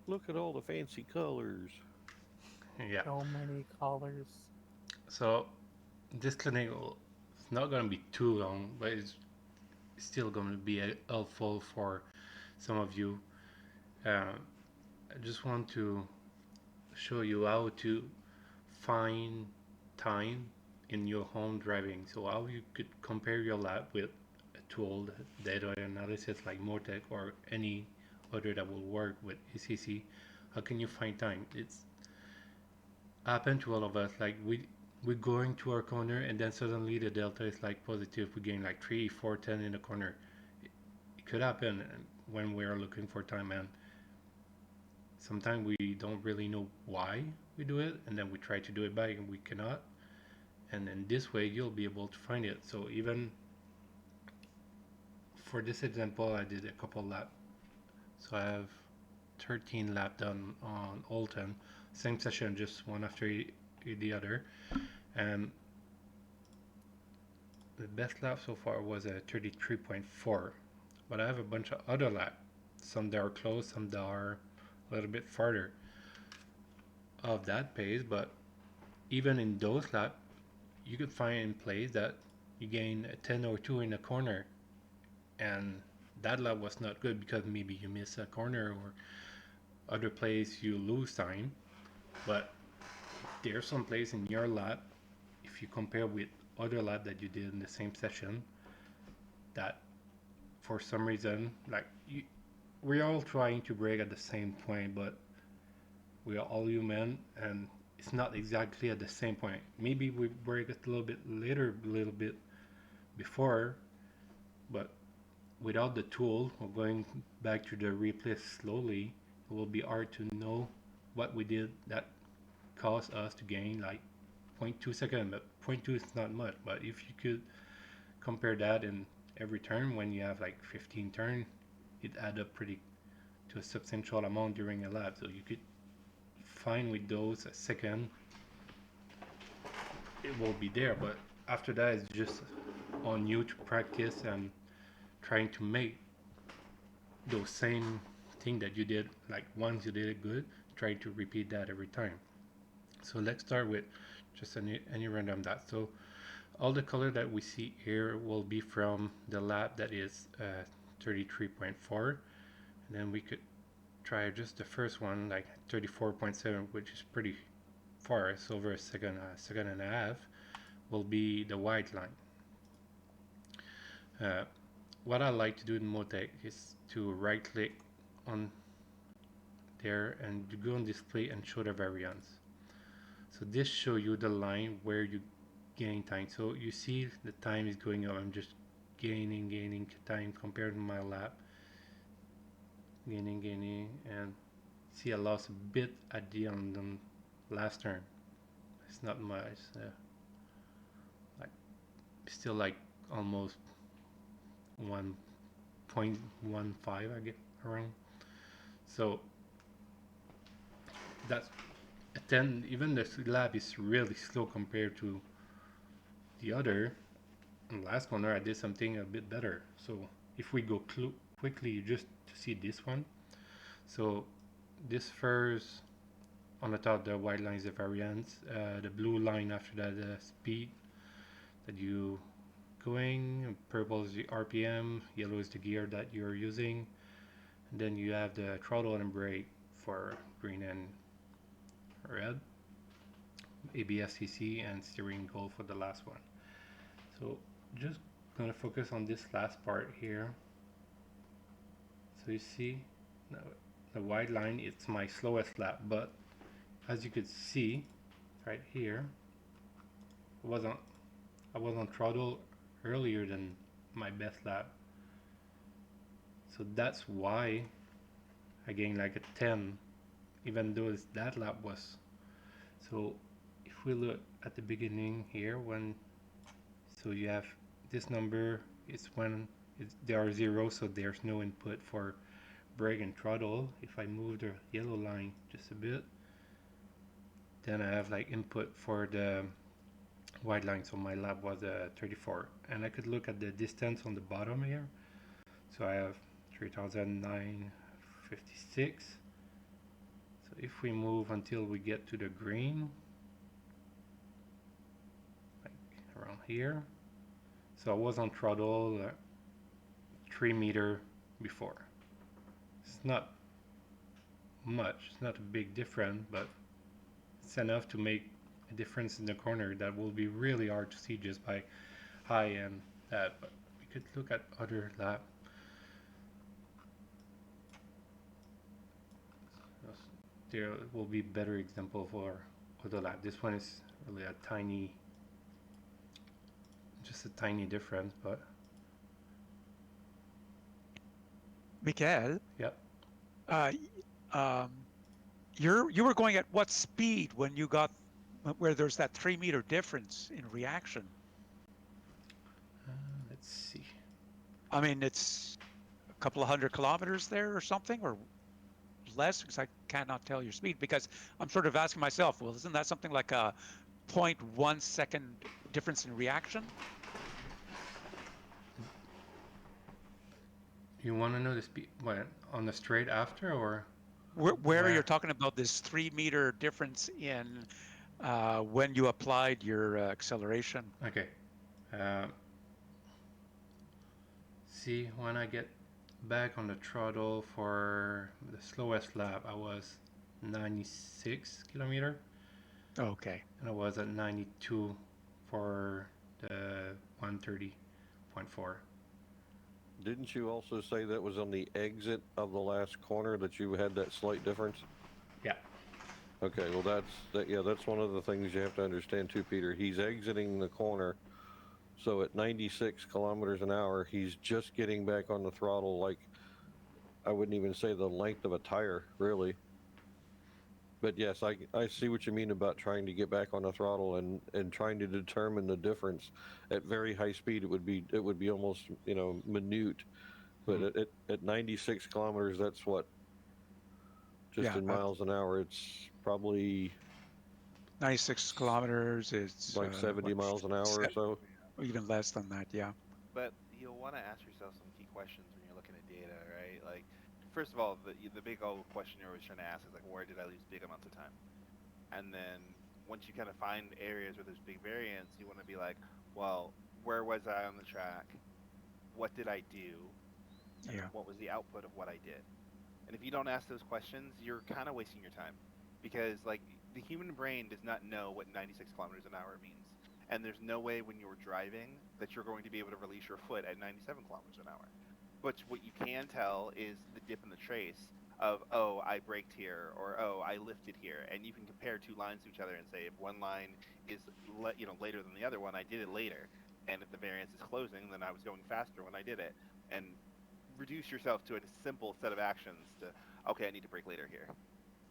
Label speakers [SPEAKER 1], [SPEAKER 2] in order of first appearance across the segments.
[SPEAKER 1] Look at all the fancy colors.
[SPEAKER 2] Yeah.
[SPEAKER 3] So many colors.
[SPEAKER 2] So this clinic it's not going to be too long, but it's still going to be helpful for some of you. Uh, I just want to show you how to find time in your home driving. So how you could compare your lab with a tool, data analysis like Motec or any other that will work with ACC. How can you find time? It's happened to all of us. Like we're going to our corner and then suddenly the delta is like positive. We gain like 3, 4, 10 in the corner. It could happen when we're looking for time, and sometimes we don't really know why we do it, and then we try to do it back and we cannot. And in this way you'll be able to find it. So even for this example I did a couple lap, so I have 13 lap done on Alton, same session, just one after the other, and the best lap so far was a 33.4, but I have a bunch of other laps, some that are close, some that are a little bit farther of that pace. But even in those laps you could find in plays that you gain a 10 or 2 in a corner, and that lap was not good because maybe you miss a corner or other plays you lose time. But there's some plays in your lap, if you compare with other lap that you did in the same session, that for some reason, like we're all trying to break at the same point, but we are all human, and it's not exactly at the same point. Maybe we break it a little bit later, a little bit before, but without the tool or going back to the replay slowly, it will be hard to know what we did that caused us to gain like 0.2 seconds. But zero point 0.2 is not much, but if you could compare that in every turn, when you have like 15 turns, it add up pretty to a substantial amount during a lap. So you could find with those a second, it will be there. But after that, it's just on you to practice and trying to make those same thing that you did. Like once you did it good, try to repeat that every time. So let's start with just any random dot. So all the color that we see here will be from the lab that is 33.4, and then we could try just the first one, like 34.7, which is pretty far. It's over a second and a half, will be the white line. uh, what I like to do in Motec is to right click on there and to go on display and show the variance. So this show you the line where you gain time. So you see the time is going up. I'm just gaining time compared to my lap, gaining, and see I lost a bit at the end on last turn. It's not much, like still like almost 1.15 I get around. So that's a 10. Even the lap is really slow compared to the other. In last corner I did something a bit better. So if we go quickly just to see this one, so this first on the top, the white line is the variance, the blue line after that the speed that you going, purple is the RPM, yellow is the gear that you're using, and then you have the throttle and brake for green and red, ABS/CC, and steering goal for the last one. So just gonna focus on this last part here. So you see the white line, it's my slowest lap, but as you could see right here, it wasn't I was on throttle earlier than my best lap. So that's why I gained like a 10, even though that lap was. So if we look at the beginning here, when so you have this number, it's when they are zero, so there's no input for brake and throttle. If I move the yellow line just a bit, then I have like input for the white line. So my lap was 34, and I could look at the distance on the bottom here. So I have 3,956, if we move until we get to the green, like around here. So I was on throttle 3 meter before. It's not much, it's not a big difference, but it's enough to make a difference in the corner that will be really hard to see just by high end that. But we could look at other lap. There will be better example for other lap. This one is really a tiny, just a tiny difference, but
[SPEAKER 3] Miguel,
[SPEAKER 2] yep.
[SPEAKER 3] uh, um, you were going at what speed when you got where there's that 3 meter difference in reaction?
[SPEAKER 2] Let's see.
[SPEAKER 3] I mean, it's a couple of 100 kilometers there or something, or less, because I cannot tell your speed. Because I'm sort of asking myself, well, isn't that something like a 0.1 second difference in reaction?
[SPEAKER 2] You want to know the speed? What, on the straight after or
[SPEAKER 3] Where you're
[SPEAKER 2] where?
[SPEAKER 3] talking about this 3 meter difference in when you applied your acceleration.
[SPEAKER 2] Okay. Uh, See, when I get back on the throttle for the slowest lap, I was 96 kilometer,
[SPEAKER 3] Okay.
[SPEAKER 2] and I was at 92 for the 130.4.
[SPEAKER 1] Didn't you also say that was on the exit of the last corner that you had that slight difference?
[SPEAKER 2] Yeah.
[SPEAKER 1] Okay, well that's one of the things you have to understand too, Peter. He's exiting the corner, so at 96 kilometers an hour, he's just getting back on the throttle. Like I wouldn't even say the length of a tire, really. But yes, I see what you mean about trying to get back on the throttle and trying to determine the difference at very high speed. It would be almost minute. But
[SPEAKER 2] Mm-hmm.
[SPEAKER 1] at 96 kilometers, that's what, just
[SPEAKER 3] Yeah,
[SPEAKER 1] in
[SPEAKER 3] that's
[SPEAKER 1] miles an hour, it's probably
[SPEAKER 3] 96 kilometers. It's
[SPEAKER 1] like 70
[SPEAKER 3] what,
[SPEAKER 1] miles an hour or so.
[SPEAKER 3] even less than that. Yeah.
[SPEAKER 4] But you'll want to ask yourself some key questions when you're looking at data, right? Like, first of all, the big old question you're always trying to ask is like, where did I lose big amounts of time? And then once you kind of find areas where there's big variance, you want to be like, well, where was I on the track? What did I do? And then
[SPEAKER 3] Yeah.
[SPEAKER 4] what was the output of what I did? And if you don't ask those questions, you're kind of wasting your time because like the human brain does not know what 96 kilometers an hour means. And there's no way when you're driving that you're going to be able to release your foot at 97 kilometers an hour. But what you can tell is the dip in the trace of, oh, I braked here, or oh, I lifted here. And you can compare two lines to each other and say, if one line is later than the other one, I did it later. And if the variance is closing, then I was going faster when I did it. And reduce yourself to a simple set of actions to, okay, I need to brake later here.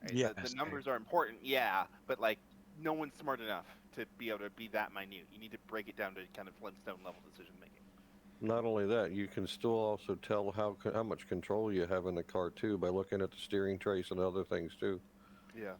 [SPEAKER 4] Right? The
[SPEAKER 3] Yes.
[SPEAKER 4] numbers are important, yeah, but like no one's smart enough to be able to be that minute. You need to break it down to kind of Flintstone level decision making.
[SPEAKER 1] Not only that, you can still also tell how much control you have in the car too by looking at the steering trace and other things too.
[SPEAKER 4] Yeah.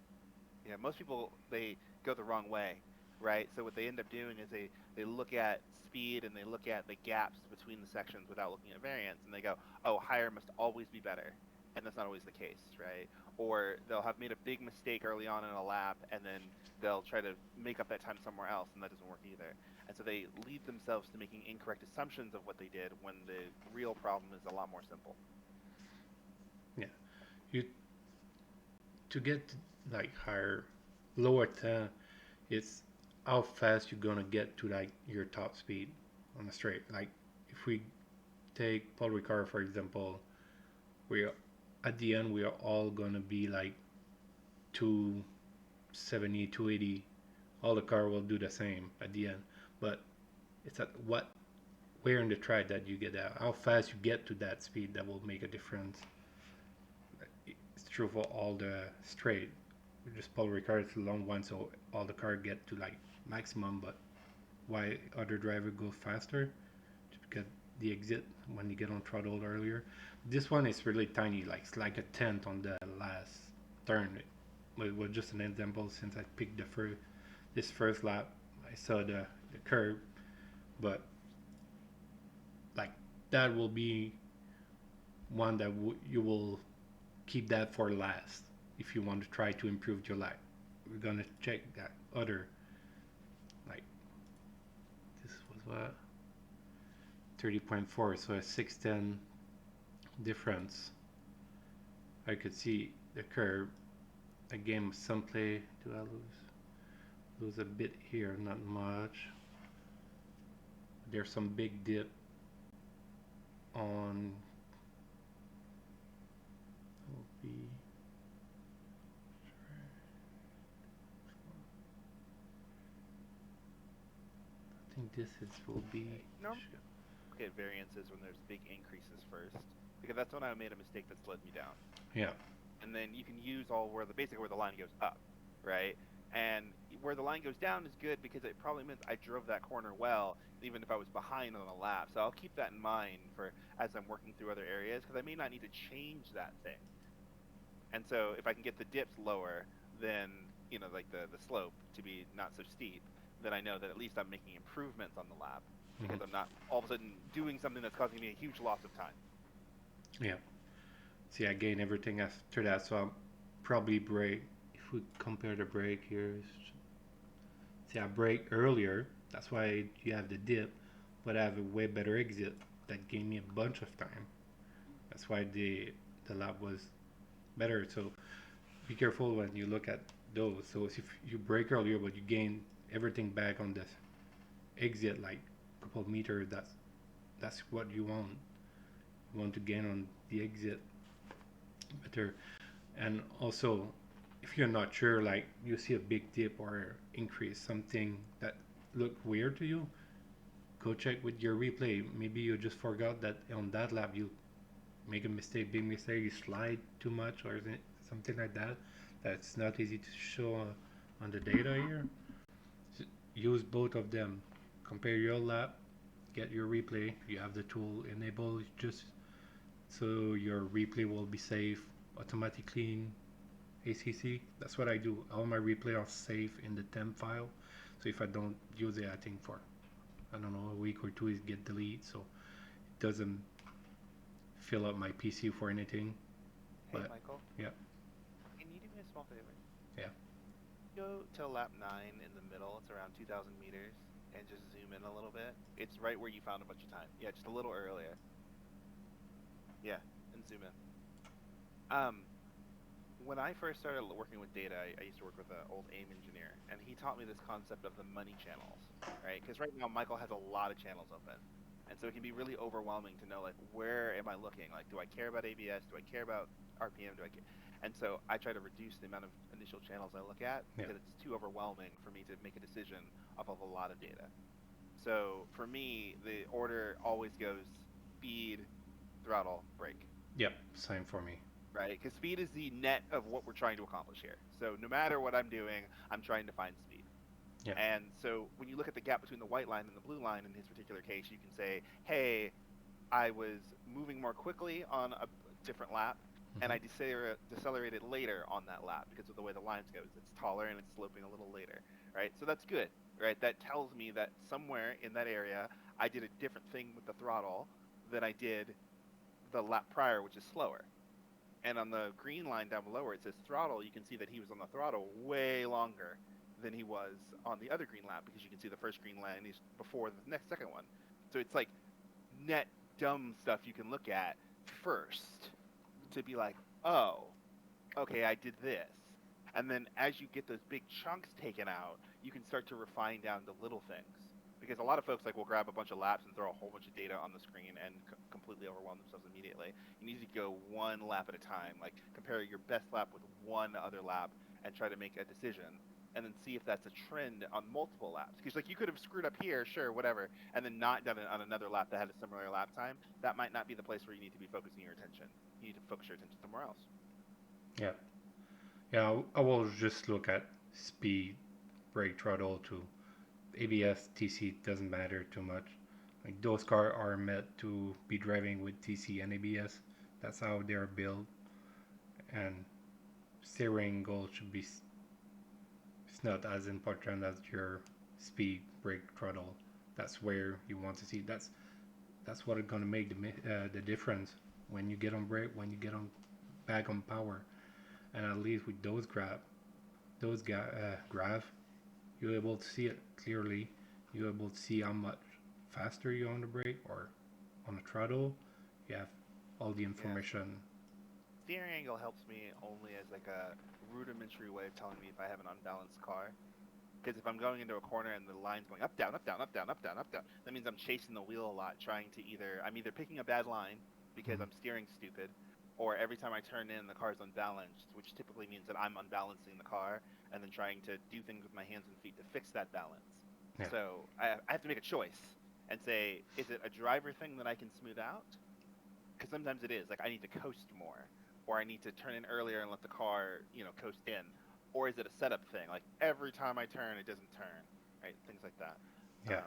[SPEAKER 4] Yeah, most people they go the wrong way, right? So what they end up doing is they look at speed and they look at the gaps between the sections without looking at variance, and they go, "Oh, higher must always be better," and that's not always the case, right? Or they'll have made a big mistake early on in a lap, and then they'll try to make up that time somewhere else, and that doesn't work either. And so they lead themselves to making incorrect assumptions of what they did when the real problem is a lot more simple.
[SPEAKER 2] Yeah. You to get like higher, lower 10, it's how fast you're gonna get to like your top speed on the straight. Like if we take Paul Ricard for example, we are, at the end we are all gonna be like 270, 280. All the car will do the same at the end, but it's at what where in the track that you get that, how fast you get to that speed that will make a difference. It's true for all the straight. Just Paul Ricard is a long one, so all the car get to like maximum, but why other driver go faster? Just because the exit when you get on throttle earlier. This one is really tiny, like it's like a tenth on the last turn. It was just an example since I picked this first lap. I saw the curve, but like that will be one that you will keep that for last. if you want to try to improve your lap. We're gonna check that other, like this was what 30.4, so a 610 difference. I could see the curve. A game of some play. Do I lose a bit here? Not much. There's some big dip on OB. I think this will be.
[SPEAKER 4] Norm- Look at variances when there's big increases first, because that's when I made a mistake that's led me down.
[SPEAKER 2] Yeah.
[SPEAKER 4] And then you can use all basically where the line goes up, right? And where the line goes down is good because it probably meant I drove that corner well, even if I was behind on a lap. So I'll keep that in mind for as I'm working through other areas, because I may not need to change that thing. And so if I can get the dips lower, then like the slope to be not so steep, then I know that at least I'm making improvements on the lap, because I'm not all of a sudden doing something that's causing me a huge loss of time.
[SPEAKER 2] Yeah. See, I gain everything after that, so I'll probably brake. If we compare the brake here, see, I brake earlier. That's why you have the dip, but I have a way better exit that gave me a bunch of time. That's why the lap was better. So be careful when you look at those. So if you brake earlier, but you gain everything back on this exit, like a couple of meters, that's what you want. You want to gain on the exit better. And also, if you're not sure, like you see a big dip or increase, something that look weird to you, go check with your replay. Maybe you just forgot that on that lap you make a mistake, big mistake, you slide too much or something like that. That's not easy to show on the data here. Use both of them. Compare your lap, get your replay. You have the tool enabled just so your replay will be saved automatically in ACC. That's what I do. All my replay are saved in the temp file. So if I don't use it, I think for, I don't know, a week or two, it get deleted. So it doesn't fill up my PC for anything.
[SPEAKER 4] Hey,
[SPEAKER 2] But,
[SPEAKER 4] Michael?
[SPEAKER 2] yeah.
[SPEAKER 4] Can you do me a small favor?
[SPEAKER 2] Yeah.
[SPEAKER 4] Go to lap 9 in the middle. It's around 2,000 meters. And just zoom in a little bit. It's right where you found a bunch of time. Yeah, just a little earlier. Yeah, and zoom in. When I first started working with data, I used to work with an old AIM engineer, and he taught me this concept of the money channels, right? Because right now Michael has a lot of channels open, and so it can be really overwhelming to know, like, where am I looking? Like, do I care about ABS? Do I care about RPM? Do I care? And so I try to reduce the amount of initial channels I look at because it's too overwhelming for me to make a decision off of a lot of data. So for me, the order always goes speed, throttle, brake.
[SPEAKER 2] Yep, same for me.
[SPEAKER 4] Right? Because speed is the net of what we're trying to accomplish here. So no matter what I'm doing, I'm trying to find speed.
[SPEAKER 2] Yeah.
[SPEAKER 4] And so when you look at the gap between the white line and the blue line in his particular case, you can say, hey, I was moving more quickly on a different lap, and I decelerated later on that lap because of the way the lines go. It's taller and it's sloping a little later, right? So that's good, right? That tells me that somewhere in that area, I did a different thing with the throttle than I did the lap prior, which is slower. And on the green line down below where it says throttle, you can see that he was on the throttle way longer than he was on the other green lap, because you can see the first green line is before the second one. So it's like net dumb stuff you can look at first to be like, oh, okay, I did this. And then as you get those big chunks taken out, you can start to refine down to little things. Because a lot of folks will grab a bunch of laps and throw a whole bunch of data on the screen and completely overwhelm themselves immediately. You need to go one lap at a time, like compare your best lap with one other lap and try to make a decision, and then see if that's a trend on multiple laps. Because you could have screwed up here, sure, whatever, and then not done it on another lap that had a similar lap time. That might not be the place where you need to be focusing your attention. You need to focus your attention somewhere else.
[SPEAKER 2] Yeah. Yeah, I will just look at speed, brake, throttle too. ABS, TC doesn't matter too much. Like those cars are meant to be driving with TC and ABS. That's how they're built. And steering goal should be. It's not as important as your speed, brake, throttle. That's where you want to see. That's what is gonna make the difference when you get on brake, when you get on back on power. and at least with those graph, you're able to see it clearly. You're able to see how much faster you're on the brake or on the throttle. You have all the information.
[SPEAKER 4] Steering angle helps me only as like a rudimentary way of telling me if I have an unbalanced car. Because if I'm going into a corner and the line's going up, down, up, down, up, down, up, down, up, down, that means I'm chasing the wheel a lot, trying to I'm either picking a bad line because I'm steering stupid, or every time I turn in, the car's unbalanced, which typically means that I'm unbalancing the car and then trying to do things with my hands and feet to fix that balance.
[SPEAKER 2] Yeah.
[SPEAKER 4] So I have to make a choice and say, is it a driver thing that I can smooth out? Because sometimes it is. Like, I need to coast more, or I need to turn in earlier and let the car, coast in. Or is it a setup thing? Like, every time I turn, it doesn't turn, right? Things like that.
[SPEAKER 2] Yeah.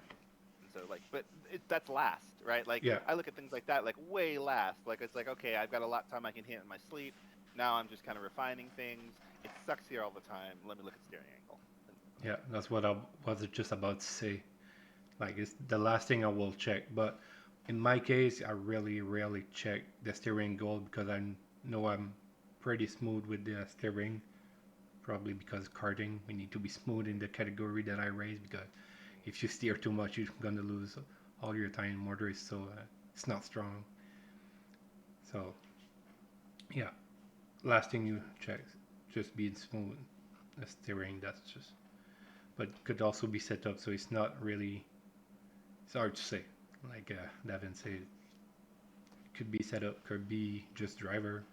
[SPEAKER 4] And so, like, but that's last, right? Like,
[SPEAKER 2] Yeah.
[SPEAKER 4] I look at things like that, like, way last. Like, it's like, okay, I've got a lot of time I can hit in my sleep. Now I'm just kind of refining things. It sucks here all the time. Let me look at steering angle.
[SPEAKER 2] Yeah, that's what I was just about to say. Like, it's the last thing I will check. But in my case, I really rarely check the steering angle because I know I'm pretty smooth with the steering. Probably because karting, we need to be smooth in the category that I race, because if you steer too much, you're gonna lose all your time in motor race, so it's not strong. So yeah, last thing you check, just being smooth, the steering. That's just, but could also be set up so it's not really. It's hard to say. Like Davin said, it could be set up, could be just driver.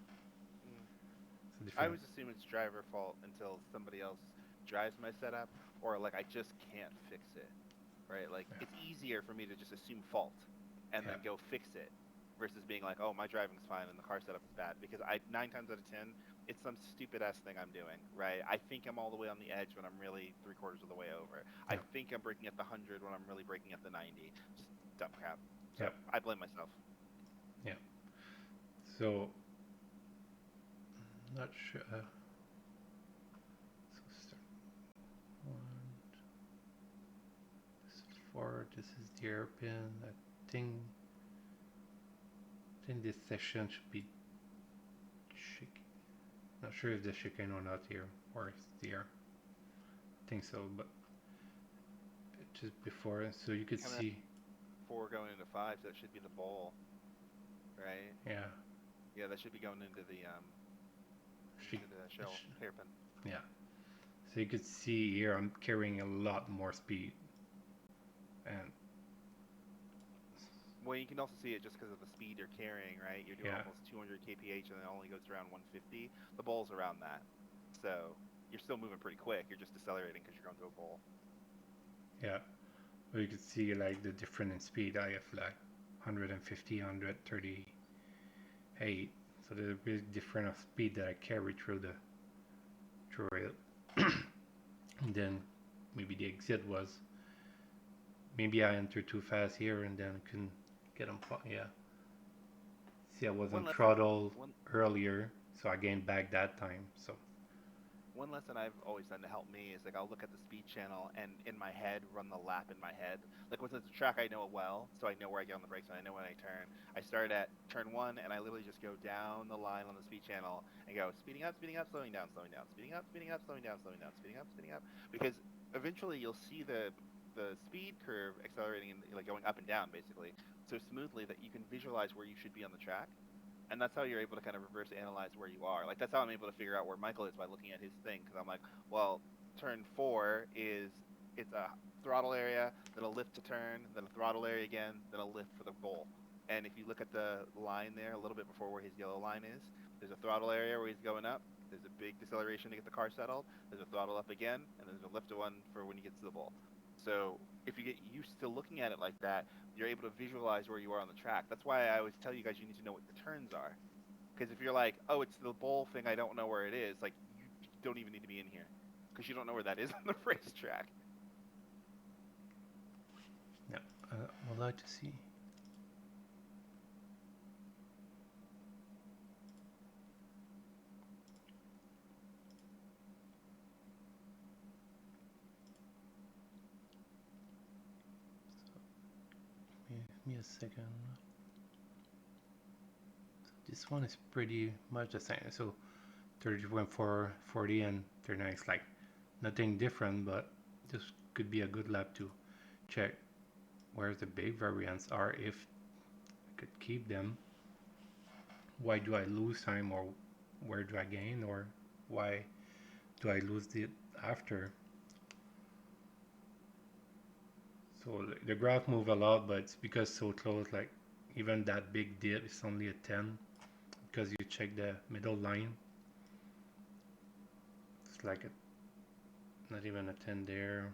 [SPEAKER 4] I always assume it's driver fault until somebody else drives my setup, or like I just can't fix it, right? Like it's easier for me to just assume fault and then go fix it versus being like, oh, my driving's fine and the car setup is bad, because 9 times out of 10 it's some stupid ass thing I'm doing, right? I think I'm all the way on the edge when I'm really 3/4 of the way over. I think I'm braking at the 100 when I'm really braking at the 90. Just dumb crap. So I blame myself.
[SPEAKER 2] Yeah. So not sure. So start one. This is 4. This is the airpin. I think this section should be chicane. Not sure if the chicane or not here, or it's there. I think so, but just before, so you could see
[SPEAKER 4] 4 going into 5, so that should be the bowl, right?
[SPEAKER 2] Yeah.
[SPEAKER 4] Yeah, that should be going into the shell hairpin.
[SPEAKER 2] Yeah. So you could see here I'm carrying a lot more speed, and
[SPEAKER 4] well, you can also see it just because of the speed you're carrying, right? You're doing almost 200 kph and it only goes around 150. The bowl's around that, so you're still moving pretty quick. You're just decelerating because you're going to a bowl.
[SPEAKER 2] Yeah, but you could see like the difference in speed. I have like 150, 138. So there's a big difference of speed that I carry through the trail. And then maybe the exit was, maybe I entered too fast here and then couldn't get on. Yeah. See, I was on throttle earlier, so I gained back that time. So
[SPEAKER 4] one lesson I've always done to help me is like I'll look at the speed channel and in my head run the lap in my head. Like once it's a track I know it well, so I know where I get on the brakes and I know when I turn. I start at turn 1 and I literally just go down the line on the speed channel and go speeding up, slowing down, slowing down, speeding up, slowing down, slowing down, speeding up, because eventually you'll see the speed curve accelerating and like going up and down basically so smoothly that you can visualize where you should be on the track. And that's how you're able to kind of reverse analyze where you are. Like that's how I'm able to figure out where Michael is by looking at his thing, because I'm like, well, turn 4 it's a throttle area, then a lift to turn, then a throttle area again, then a lift for the bowl. And if you look at the line there a little bit before where his yellow line is, there's a throttle area where he's going up. There's a big deceleration to get the car settled. There's a throttle up again, and there's a lift to one for when he gets to the bowl. So if you get used to looking at it like that, you're able to visualize where you are on the track. That's why I always tell you guys you need to know what the turns are. Because if you're like, oh, it's the bowl thing, I don't know where it is, like, you don't even need to be in here. Because you don't know where that is on the racetrack.
[SPEAKER 2] yeah, I would like to see. Give me a second. This one is pretty much the same. So 32.4, 40, and 39 is like nothing different, but this could be a good lap to check where the big variants are if I could keep them. Why do I lose time, or where do I gain, or why do I lose it after? So the graph move a lot, but it's because so close, like even that big dip is only a 10 because you check the middle line. It's like not even a 10 there.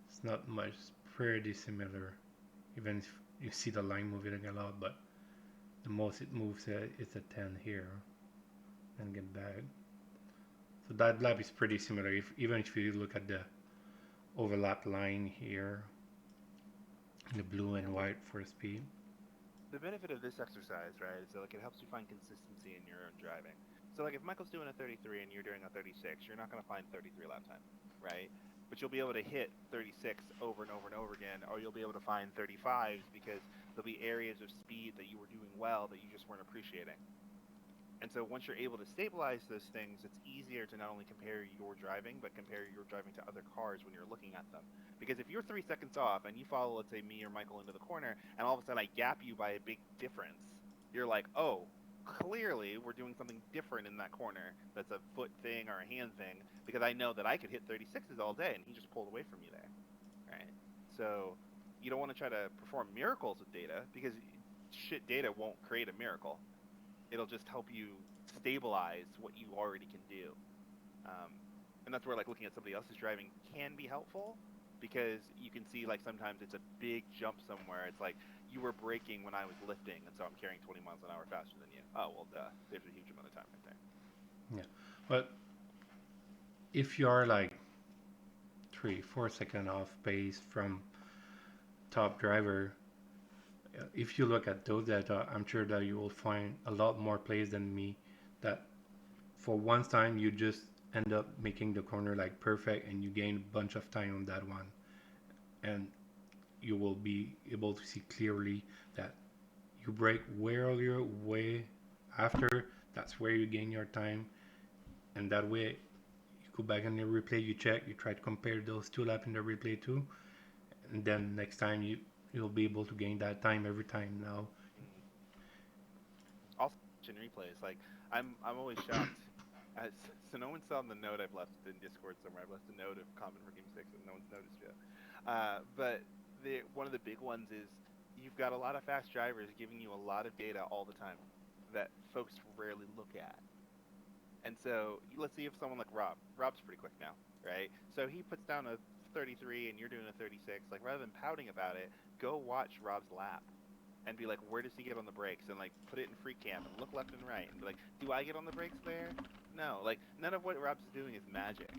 [SPEAKER 2] It's not much, it's pretty similar. Even if you see the line moving a lot, but the most it moves is a 10 here and get back. So that lap is pretty similar. Even if you look at the overlap line here, the blue and white for speed.
[SPEAKER 4] The benefit of this exercise, right, is that like it helps you find consistency in your own driving. So like if Michael's doing a 33 and you're doing a 36, you're not going to find 33 lap time, right? But you'll be able to hit 36 over and over and over again, or you'll be able to find 35s because there'll be areas of speed that you were doing well that you just weren't appreciating. And so once you're able to stabilize those things, it's easier to not only compare your driving, but compare your driving to other cars when you're looking at them. Because if you're 3 seconds off and you follow, let's say, me or Michael into the corner, and all of a sudden I gap you by a big difference, you're like, oh, clearly we're doing something different in that corner that's a foot thing or a hand thing, because I know that I could hit 36s all day, and he just pulled away from you there, right? So you don't want to try to perform miracles with data, because shit data won't create a miracle. It'll just help you stabilize what you already can do. And that's where like looking at somebody else's driving can be helpful, because you can see like sometimes it's a big jump somewhere. It's like you were braking when I was lifting, and so I'm carrying 20 miles an hour faster than you. Oh, well, duh. There's a huge amount of time right there.
[SPEAKER 2] Yeah, but if you are like 3-4 second off pace from top driver, if you look at those data, I'm sure that you will find a lot more plays than me that for one time you just end up making the corner like perfect and you gain a bunch of time on that one, and you will be able to see clearly that you brake way earlier, way after. That's where you gain your time, and that way you go back in the replay, you check, you try to compare those two laps in the replay too, and then next time you'll be able to gain that time every time now.
[SPEAKER 4] Also, in replays, like I'm always shocked. So no one saw the note I've left in Discord somewhere. I've left a note of comment for Game 6 and no one's noticed yet. But one of the big ones is you've got a lot of fast drivers giving you a lot of data all the time that folks rarely look at. And so let's see if someone like Rob's pretty quick now, right? So he puts down a 33 and you're doing a 36. Like rather than pouting about it, go watch Rob's lap and be like, where does he get on the brakes? And like put it in free cam and look left and right and be like, do I get on the brakes there? No, like none of what Rob's doing is magic.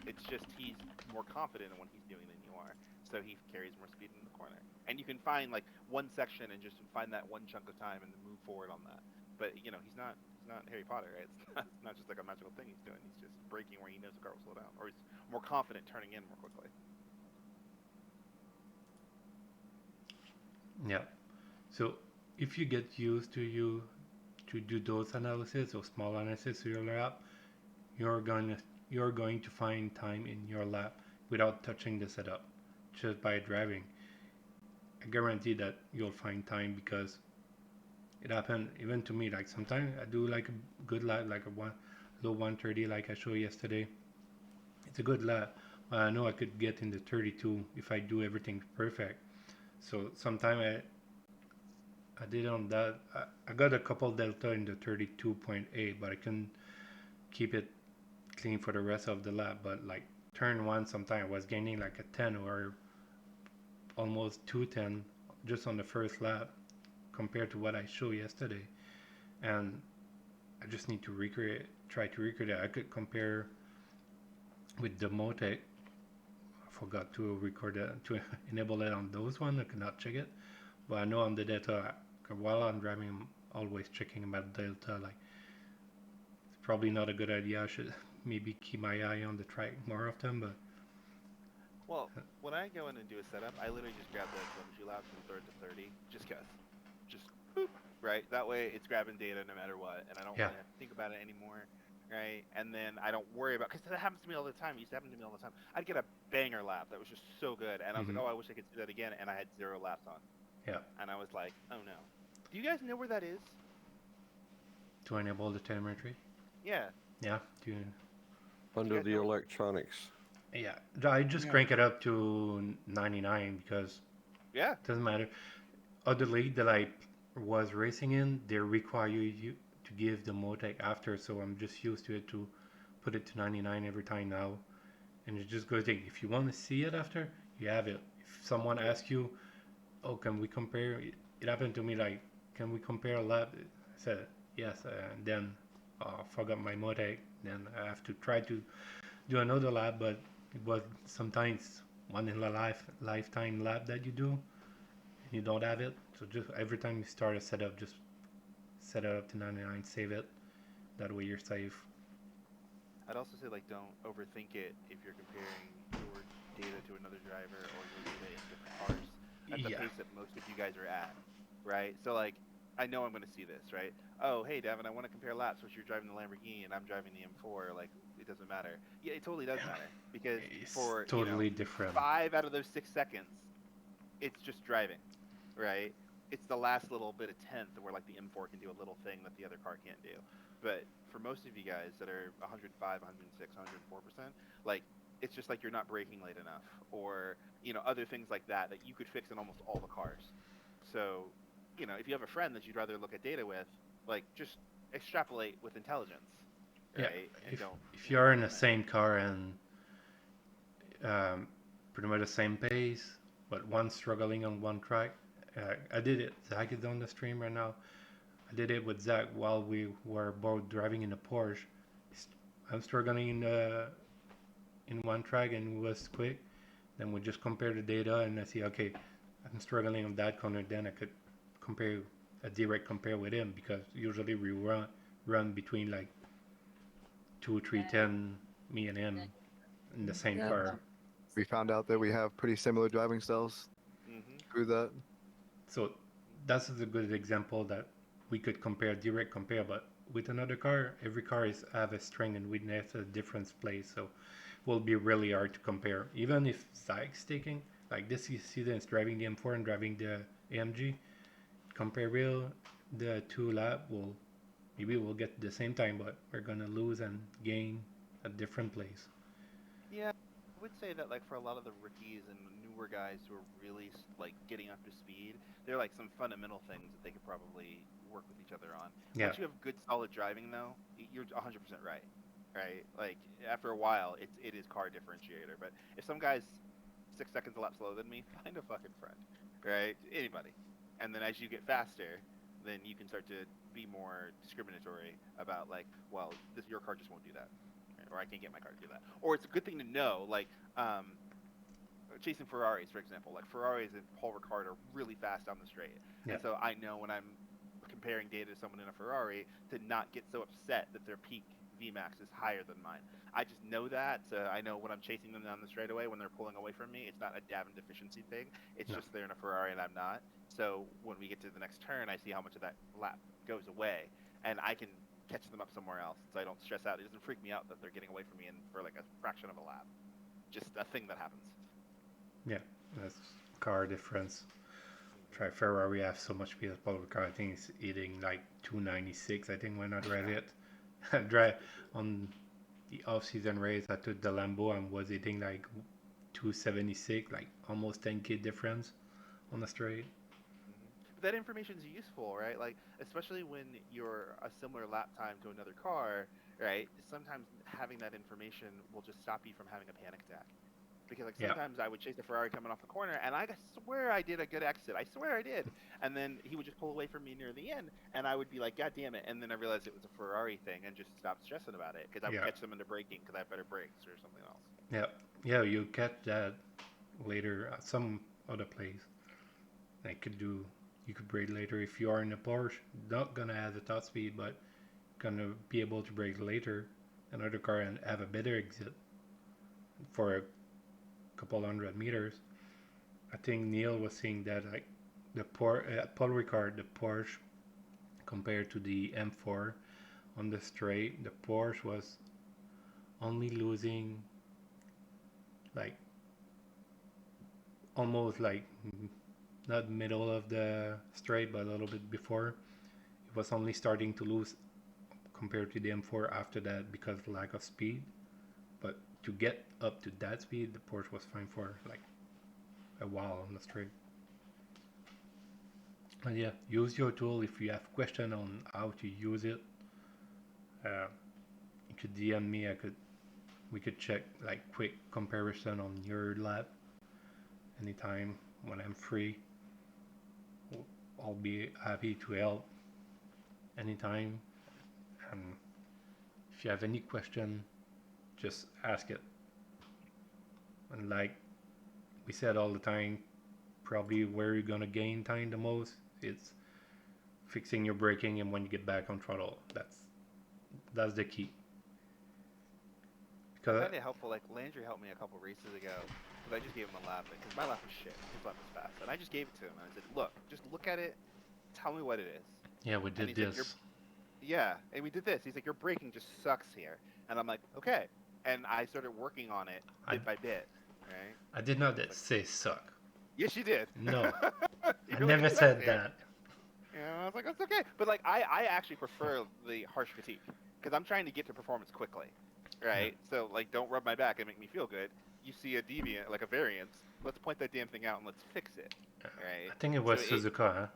[SPEAKER 4] It's just he's more confident in what he's doing than you are, so he carries more speed in the corner. And you can find like one section and just find that one chunk of time and then move forward on that. But you know, he's not Harry Potter, right? It's not just like a magical thing he's doing. He's just braking where he knows the car will slow down, or he's more confident turning in more quickly.
[SPEAKER 2] Yeah. So if you get used to do those analysis or small analysis of your lap, you're going to find time in your lap without touching the setup, just by driving. I guarantee that you'll find time, because it happened even to me. Like sometimes I do like a good lap, like a low 130, like I showed yesterday. It's a good lap, but I know I could get in the 32 if I do everything perfect. So sometimes I did on that. I got a couple delta in the 32.8, but I couldn't keep it clean for the rest of the lap. But like turn one, sometimes I was gaining like a 10 or almost 210 just on the first lap compared to what I showed yesterday. And I just need to try to recreate it. I could compare with the Motec. I forgot to record it, to enable it on those ones. I could not check it. But I know on the data, while I'm driving, I'm always checking about delta. Like, it's probably not a good idea. I should maybe keep my eye on the track more often. But
[SPEAKER 4] well, when I go in and do a setup, I literally just grab the telemetry lap from third to 30, just boop, right? That way, it's grabbing data no matter what, and I don't really have to think about it anymore. right? And then I don't worry about, because that happens to me all the time. It used to happen to me all the time. I'd get a banger lap that was just so good, and I was like,
[SPEAKER 2] Mhm.
[SPEAKER 4] oh, I wish I could do that again, and I had 0 laps on,
[SPEAKER 2] Yeah.
[SPEAKER 4] and I was like, oh no. Do you guys know where that is?
[SPEAKER 2] To enable the telemetry.
[SPEAKER 4] Yeah.
[SPEAKER 2] Yeah. To
[SPEAKER 4] Do you
[SPEAKER 1] Under
[SPEAKER 4] guys
[SPEAKER 1] the
[SPEAKER 4] know?
[SPEAKER 1] electronics.
[SPEAKER 2] yeah. I just
[SPEAKER 3] Yeah.
[SPEAKER 2] crank it up to 99 because
[SPEAKER 4] Yeah.
[SPEAKER 2] it doesn't matter. Other league that I was racing in, they require you to give the Motec after, so I'm just used to it to put it to 99 every time now. And it just goes like, if you want to see it after, you have it. If someone
[SPEAKER 4] Yeah.
[SPEAKER 2] asks you, oh, can we compare? It happened to me like, can we compare a lap? I said, yes. And then forgot my Motec. Then I have to try to do another lap, but it was sometimes one in a lifetime lap that you do, and you don't have it. So just every time you start a setup, just set it up to 99, save it. That way you're safe.
[SPEAKER 4] I'd also say like don't overthink it if you're comparing your data to another driver or your data in different cars at the
[SPEAKER 2] Yeah.
[SPEAKER 4] pace that most of you guys are at, right? So like I know I'm going to see this, right? Oh, hey Davin, I want to compare laps, but you're driving the Lamborghini and I'm driving the M4. Like it doesn't matter. Yeah, it totally does matter because
[SPEAKER 2] It's
[SPEAKER 4] for
[SPEAKER 2] totally different.
[SPEAKER 4] 5 out of those 6 seconds, it's just driving, right? It's the last little bit of tenth where like the M4 can do a little thing that the other car can't do. But for most of you guys that are 105, 106, 104%, like it's just like you're not braking late enough, or other things like that that you could fix in almost all the cars. So, if you have a friend that you'd rather look at data with, like just extrapolate with intelligence,
[SPEAKER 2] Yeah.
[SPEAKER 4] right? And
[SPEAKER 2] If
[SPEAKER 4] don't
[SPEAKER 2] if you are in the
[SPEAKER 4] overthink.
[SPEAKER 2] same car and um, pretty much the same pace, but one struggling on one track. I did it. Zach is on the stream right now. I did it with Zach while we were both driving in a Porsche. I'm struggling in one track and it was quick. Then we just compare the data and I see, okay, I'm struggling on that corner. Then I could compare a direct compare with him because usually we run between like 2, 3, 10, me and him in the same
[SPEAKER 5] Yeah.
[SPEAKER 2] car.
[SPEAKER 5] We found out that we have pretty similar driving styles
[SPEAKER 4] Mm-hmm.
[SPEAKER 5] through that.
[SPEAKER 2] So that's a good example that we could compare, direct compare, but with another car, every car is have a strength and weakness at a different place, so it will be really hard to compare. Even if Zach's taking, like this season is driving the M4 and driving the AMG, compare real, the two lap will, maybe we'll get to the same time, but we're gonna lose and gain at different place.
[SPEAKER 4] Yeah, I would say that like for a lot of the rookies and newer guys who are really like getting up to speed, there are like some fundamental things that they could probably work with each other on.
[SPEAKER 2] Yeah,
[SPEAKER 4] Once you have good solid driving though, you're 100% right. Right? Like after a while, it is car differentiator. But if some guy's 6 seconds a lap slower than me, find a fucking friend, right? Anybody. And then as you get faster, then you can start to be more discriminatory about like, well, your car just won't do that, right? Or I can't get my car to do that. Or it's a good thing to know, like chasing Ferraris, for example. Like Ferraris and Paul Ricard are really fast down the straight,
[SPEAKER 2] yeah,
[SPEAKER 4] and so I know when I'm comparing data to someone in a Ferrari to not get so upset that their peak Vmax is higher than mine. I just know that. I know when I'm chasing them down the straightaway when they're pulling away from me, it's not a Davin deficiency thing. It's
[SPEAKER 2] no,
[SPEAKER 4] just they're in a Ferrari and I'm not. So when we get to the next turn, I see how much of that lap goes away, and I can catch them up somewhere else. So I don't stress out. It doesn't freak me out that they're getting away from me in for like a fraction of a lap. Just a thing that happens.
[SPEAKER 2] yeah. That's car difference. Try Ferrari have so much speed as Paul Ricard. I think it's eating like 296. I think when I drive it, I drive on the off-season race. I took the Lambo and was eating like 276, like almost 10K difference on the straight.
[SPEAKER 4] But that information is useful, right? Like, especially when you're a similar lap time to another car, right? Sometimes having that information will just stop you from having a panic attack. Because like
[SPEAKER 2] Yeah,
[SPEAKER 4] sometimes I would chase a Ferrari coming off the corner, and I swear I did a good exit. I swear I did. And then he would just pull away from me near the end, and I would be like, God damn it! And then I realized it was a Ferrari thing, and just stopped stressing about it because I would
[SPEAKER 2] yeah,
[SPEAKER 4] catch them into braking because I have better brakes or something else.
[SPEAKER 2] yeah, yeah. You catch that later at some other place. I could do. You could brake later if you are in a Porsche. Not gonna have the top speed, but gonna be able to brake later another car and have a better exit for a couple 100 meters. I think Neil was saying that like Paul Ricard, the Porsche compared to the M4 on the straight, the Porsche was only losing like almost like not middle of the straight, but a little bit before. It was only starting to lose compared to the M4 after that because of lack of speed. But to get up to that speed, the Porsche was fine for like a while on the straight. And yeah, use your tool. If you have question on how to use it, you could DM me. We could check like quick comparison on your lap anytime when I'm free. I'll be happy to help anytime. And if you have any question, just ask it. And like we said all the time, probably where you're gonna gain time the most, it's fixing your braking and when you get back on throttle. That's the key.
[SPEAKER 4] I
[SPEAKER 2] Because
[SPEAKER 4] find it helpful. Like Landry helped me a couple races ago because I just gave him a lap because my lap was shit. His lap was fast, and I just gave it to him. I said, "Look, just look at it. Tell me what it is."
[SPEAKER 2] yeah, we
[SPEAKER 4] And
[SPEAKER 2] did
[SPEAKER 4] he's like,
[SPEAKER 2] this.
[SPEAKER 4] Yeah, and we did this. He's like, "Your braking just sucks here," and I'm like, "Okay." And I started working on it bit by bit. Right?
[SPEAKER 2] I did not
[SPEAKER 4] Like,
[SPEAKER 2] say suck.
[SPEAKER 4] yes, you did.
[SPEAKER 2] No,
[SPEAKER 4] You
[SPEAKER 2] I
[SPEAKER 4] were like,
[SPEAKER 2] never
[SPEAKER 4] "It sucks
[SPEAKER 2] said
[SPEAKER 4] here."
[SPEAKER 2] that.
[SPEAKER 4] I was like, "That's okay." But like, I actually prefer the harsh critique because I'm trying to get to performance quickly, right? So like, don't rub my back and make me feel good. You see a deviant, like a variance, let's point that damn thing out and let's fix it, right?
[SPEAKER 2] I think it was
[SPEAKER 4] So
[SPEAKER 2] Suzuka, huh?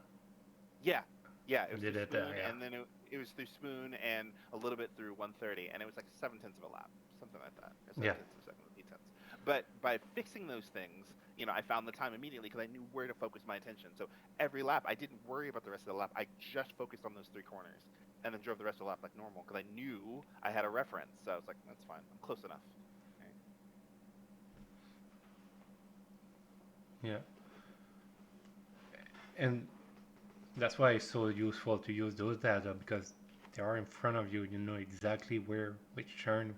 [SPEAKER 4] yeah, it was
[SPEAKER 2] Did
[SPEAKER 4] through
[SPEAKER 2] it,
[SPEAKER 4] Spoon,
[SPEAKER 2] yeah.
[SPEAKER 4] and then it was through Spoon and a little bit through 130, and it was like 7/10 of a lap, something like that, or 7/10
[SPEAKER 2] Yeah.
[SPEAKER 4] of a second with 8/10. But by fixing those things, I found the time immediately because I knew where to focus my attention. So every lap, I didn't worry about the rest of the lap. I just focused on those 3 corners, and then drove the rest of the lap like normal because I knew I had a reference. So I was like, that's fine, I'm close enough. Right?
[SPEAKER 2] Yeah. And that's why it's so useful to use those data because they are in front of you. You know exactly which turn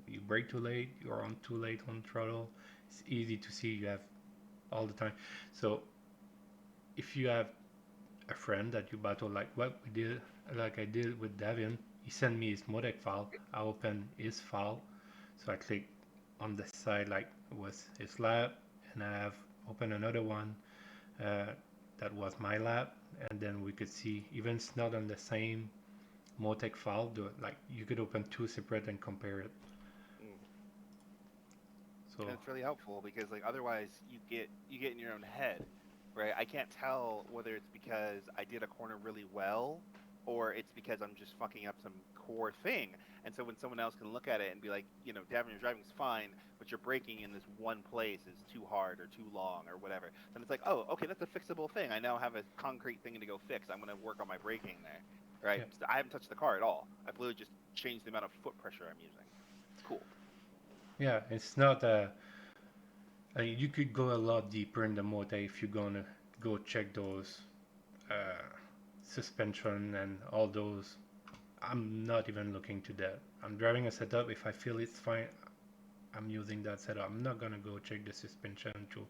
[SPEAKER 2] you brake too late, you're on too late on throttle. It's easy to see. You have all the time. So if you have a friend that you battle like what we did, like I did with Davin, he sent me his Motec file. I open his file, so I click on the side like it was his lap, and I have opened another one that was my lap, and then we could see even it's not on the same Motec file. Like you could open 2 separate and compare it.
[SPEAKER 4] Mm.
[SPEAKER 2] So
[SPEAKER 4] And it's really helpful because like otherwise you get in your own head, right? I can't tell whether it's because I did a corner really well or it's because I'm just fucking up some core thing. And so when someone else can look at it and be like, Davin, your driving's fine, but your braking in this one place is too hard or too long or whatever, then it's like, oh, okay, that's a fixable thing. I now have a concrete thing to go fix. I'm going to work on my braking there, right?
[SPEAKER 2] Yeah.
[SPEAKER 4] So I haven't touched the car at all. I've literally just changed the amount of foot pressure I'm using. It's cool.
[SPEAKER 2] yeah, it's not you could go a lot deeper in the Motec if you're gonna go check those suspension and all those. I'm not even looking to that. I'm driving a setup. If I feel it's fine, I'm using that setup. I'm not gonna go check the suspension to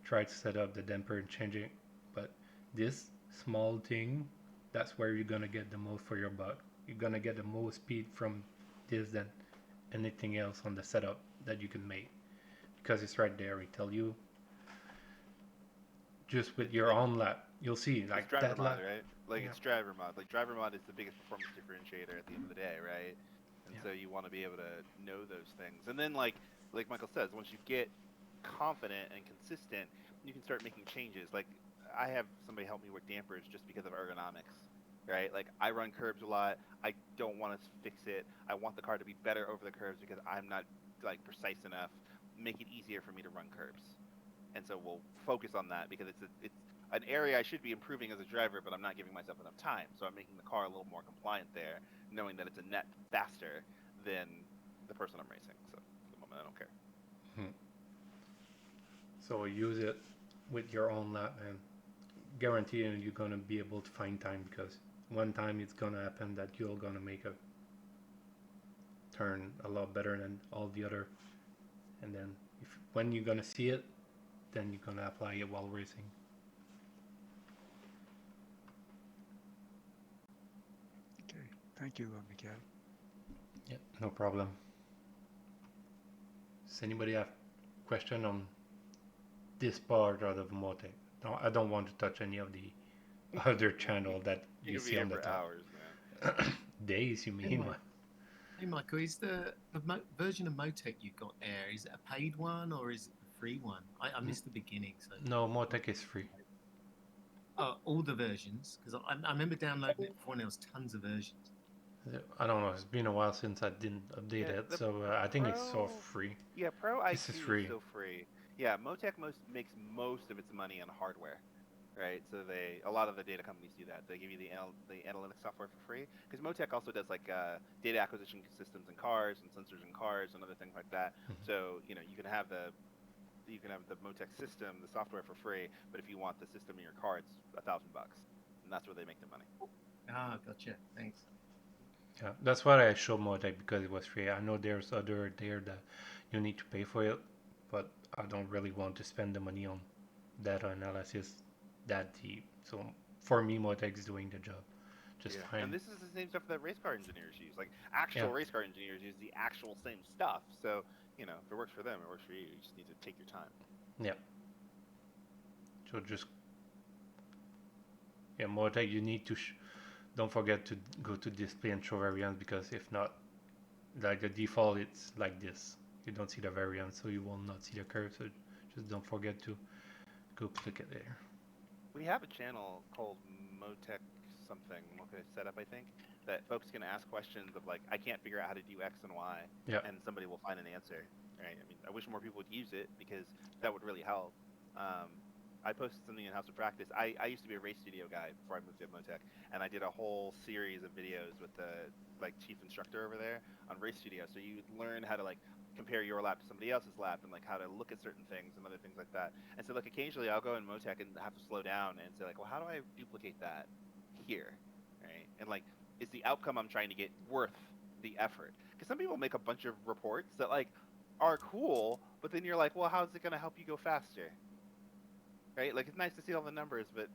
[SPEAKER 2] try to set up the damper and change it. But this small thing, that's where you're gonna get the most for your buck. You're gonna get the most speed from this than anything else on the setup that you can make because it's right there. We tell you just with your own lap, you'll see like
[SPEAKER 4] it's driver
[SPEAKER 2] that
[SPEAKER 4] mod,
[SPEAKER 2] lap.
[SPEAKER 4] right? Like
[SPEAKER 2] Yeah.
[SPEAKER 4] it's driver mod. Like driver mod is the biggest performance differentiator at the end of the day, right? And
[SPEAKER 2] Yeah.
[SPEAKER 4] so you want to be able to know those things. And then like Michael says, once you get confident and consistent, you can start making changes. Like I have somebody help me with dampers just because of ergonomics, right? Like I run curbs a lot. I don't want to fix it. I want the car to be better over the curbs because I'm not like precise enough. Make it easier for me to run curbs. And so we'll focus on that because it's an area I should be improving as a driver, but I'm not giving myself enough time. So I'm making the car a little more compliant there, knowing that it's a net faster than the person I'm racing. So for the moment, I don't care.
[SPEAKER 2] So use it with your own lap and guarantee you're gonna be able to find time because one time it's gonna happen that you're gonna make a turn a lot better than all the other, and then when you're gonna see it, then you're gonna apply it while racing.
[SPEAKER 3] Okay. Thank you, Miguel.
[SPEAKER 2] Yeah, no problem. Does anybody have question on this part of the Motec? No, I don't want to touch any of the other channel that
[SPEAKER 4] You
[SPEAKER 2] you
[SPEAKER 4] could be
[SPEAKER 2] see
[SPEAKER 4] here
[SPEAKER 2] on the
[SPEAKER 4] for
[SPEAKER 2] top.
[SPEAKER 4] hours, man.
[SPEAKER 2] Days, you mean?
[SPEAKER 6] Anyway. Hey, Michael, is the version of Motec you've got there, is it a paid one or is it the free one? I missed the beginning. So
[SPEAKER 2] No, Motec is free.
[SPEAKER 6] all the versions, because I remember downloading it before and there was tons of versions.
[SPEAKER 2] I don't know. It's been a while since I didn't update
[SPEAKER 4] Yeah,
[SPEAKER 2] it,
[SPEAKER 4] the
[SPEAKER 2] so I think it's all
[SPEAKER 4] Pro-
[SPEAKER 2] free.
[SPEAKER 4] Yeah, Pro
[SPEAKER 2] This
[SPEAKER 4] IQ
[SPEAKER 2] is free.
[SPEAKER 4] still free. Yeah, Motec makes most of its money on hardware, right? So a lot of the data companies do that. They give you the analytics software for free because Motec also does like data acquisition systems in cars and sensors in cars and other things like that. So you can have the Motec system, the software for free, but if you want the system in your car, it's $1,000, and that's where they make their money.
[SPEAKER 6] Ah, gotcha. Thanks.
[SPEAKER 2] Yeah, that's why I showed Motec because it was free. I know there's other there that you need to pay for it, but I don't really want to spend the money on data analysis that deep. So for me, Motec is doing the job just fine.
[SPEAKER 4] And this is the same stuff that race car engineers use. Like actual race car engineers use the actual same stuff. So if it works for them, it works for you. You just need to take your time.
[SPEAKER 2] Yeah. So just Motec, you need to don't forget to go to display and show variants because if not, like the default, it's like this. You don't see the variant, so you will not see the curve. So just don't forget to go click it there.
[SPEAKER 4] We have a channel called Motec something, Motec Setup, I think, that folks can ask questions of like, I can't figure out how to do X and Y, and somebody will find an answer. Right? I mean, I wish more people would use it because that would really help. I posted something in House of Practice. I used to be a race studio guy before I moved to Motec, and I did a whole series of videos with the chief instructor over there on race studio. So you learn how to compare your lap to somebody else's lap and how to look at certain things and other things like that. And so occasionally I'll go in Motec and have to slow down and say well, how do I duplicate that here, right? And is the outcome I'm trying to get worth the effort? Because some people make a bunch of reports that are cool, but then you're like, well, how's it going to help you go faster? Right? It's nice to see all the numbers, but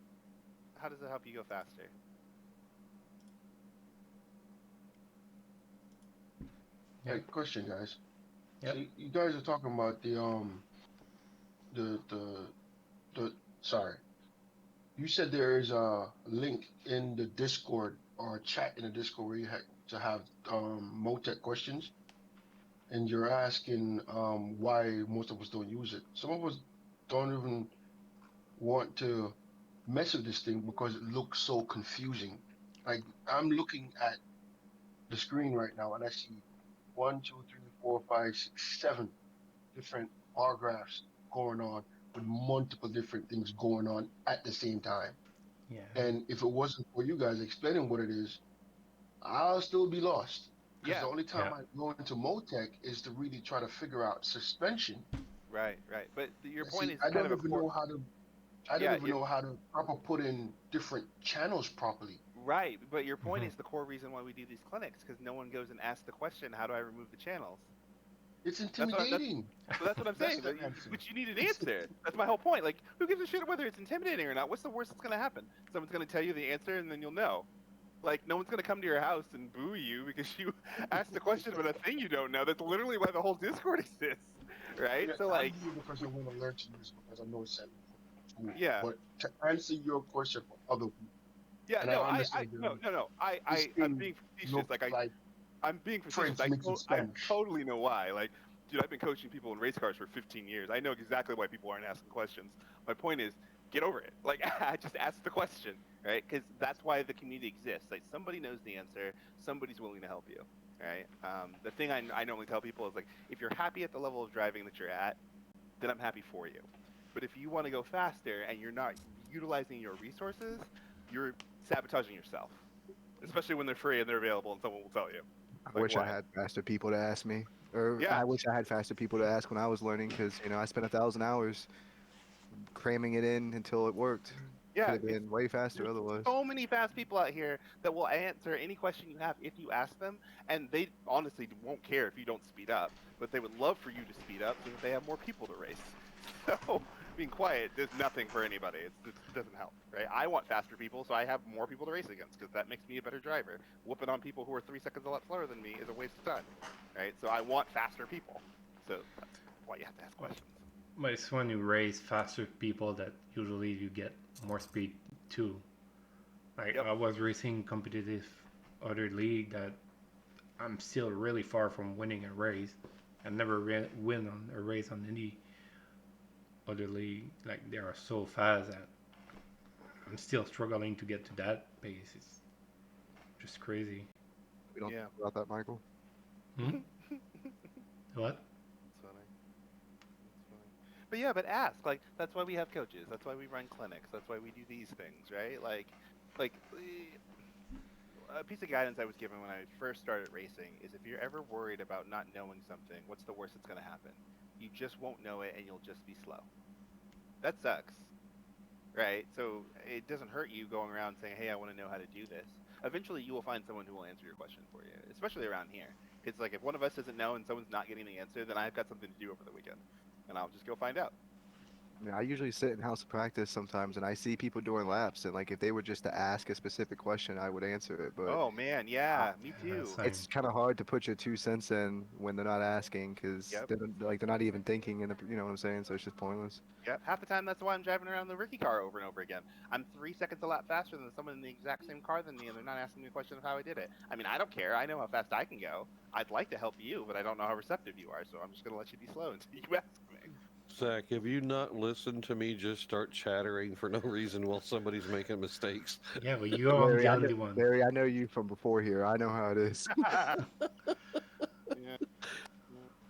[SPEAKER 4] how does it help you go faster?
[SPEAKER 7] Hey, question, guys.
[SPEAKER 2] Yep.
[SPEAKER 7] So you guys are talking about sorry. You said there is a link in the Discord or a chat in the Discord where you have to have Motec questions, and you're asking why most of us don't use it. Some of us don't even want to mess with this thing because it looks so confusing. Like I'm looking at the screen right now and I see 1, 2, 3, 4, 5, 6, 7 different bar graphs going on with multiple different things going on at the same time.
[SPEAKER 2] Yeah.
[SPEAKER 7] And if it wasn't for you guys explaining what it is, I'll still be lost. Because the only time I go into Motec is to really try to figure out suspension.
[SPEAKER 4] Right. But your point is
[SPEAKER 7] I
[SPEAKER 4] kind
[SPEAKER 7] don't
[SPEAKER 4] of
[SPEAKER 7] even know how to. I don't even know how to proper put in different channels properly.
[SPEAKER 4] Right, but your point is the core reason why we do these clinics, because no one goes and asks the question, how do I remove the channels?
[SPEAKER 7] It's intimidating.
[SPEAKER 4] That's what I'm saying, but you need an answer. That's my whole point. Who gives a shit whether it's intimidating or not? What's the worst that's going to happen? Someone's going to tell you the answer, and then you'll know. No one's going to come to your house and boo you because you asked a question about a thing you don't know. That's literally why the whole Discord exists, right?
[SPEAKER 7] Yeah, I'm here because I want to learn to use it because I know it's cool.
[SPEAKER 4] Yeah.
[SPEAKER 7] But to answer your question for other people.
[SPEAKER 4] Yeah,
[SPEAKER 7] and
[SPEAKER 4] no,
[SPEAKER 7] I understand
[SPEAKER 4] I'm being facetious. I'm being facetious. I totally know why. Dude, I've been coaching people in race cars for 15 years. I know exactly why people aren't asking questions. My point is, get over it. Just ask the question, right? Because that's why the community exists. Somebody knows the answer. Somebody's willing to help you, right? The thing I normally tell people is if you're happy at the level of driving that you're at, then I'm happy for you. But if you want to go faster and you're not utilizing your resources, you're sabotaging yourself, especially when they're free and they're available and someone will tell you.
[SPEAKER 5] I wish I had faster people to ask me, or I wish I had faster people to ask when I was learning, because I spent 1,000 hours cramming it in until it worked.
[SPEAKER 4] Yeah,
[SPEAKER 5] could have been way faster otherwise.
[SPEAKER 4] So many fast people out here that will answer any question you have if you ask them, and they honestly won't care if you don't speed up, but they would love for you to speed up so that they have more people to race. So being quiet does nothing for anybody. It doesn't help, right? I want faster people, so I have more people to race against because that makes me a better driver. Whooping on people who are 3 seconds a lot slower than me is a waste of time, right? So I want faster people. So that's why you have to ask questions.
[SPEAKER 2] But it's when you race faster people that usually you get more speed too. Like
[SPEAKER 4] Yep.
[SPEAKER 2] I was racing competitive other league that I'm still really far from winning a race. I never win on a race on any other league. Like they are so fast that I'm still struggling to get to that pace. It's just crazy.
[SPEAKER 5] We don't
[SPEAKER 4] Yeah.
[SPEAKER 5] talk about that, Michael.
[SPEAKER 2] Hmm? What?
[SPEAKER 4] That's funny. That's funny. But yeah, but ask. Like that's why we have coaches. That's why we run clinics. That's why we do these things, right? Like a piece of guidance I was given when I first started racing is if you're ever worried about not knowing something, what's the worst that's going to happen? You just won't know it and you'll just be slow. That sucks, right? So it doesn't hurt you going around saying, hey, I want to know how to do this. Eventually you will find someone who will answer your question for you, especially around here. It's like if one of us doesn't know and someone's not getting the answer, then I've got something to do over the weekend and I'll just go find out.
[SPEAKER 5] I mean, I usually sit in house of practice sometimes, and I see people doing laps, and like if they were just to ask a specific question, I would answer it. But
[SPEAKER 4] Oh man, yeah, me too.
[SPEAKER 2] Same.
[SPEAKER 5] it's kind of hard to put your 2 cents in when they're not asking because
[SPEAKER 4] Yep.
[SPEAKER 5] they're not even thinking, and you know what I'm saying. So it's just pointless.
[SPEAKER 4] Yep, half the time that's why I'm driving around the rookie car over and over again. I'm 3 seconds a lap faster than someone in the exact same car than me, and they're not asking me a question of how I did it. I mean, I don't care. I know how fast I can go. I'd like to help you, but I don't know how receptive you are, so I'm just going to let you be slow until you ask me.
[SPEAKER 1] Zach, have you not listened to me just start chattering for no reason while somebody's making mistakes?
[SPEAKER 2] Yeah, but you're the only one.
[SPEAKER 5] Larry, I know you from before here. I know how it is.
[SPEAKER 4] Yeah.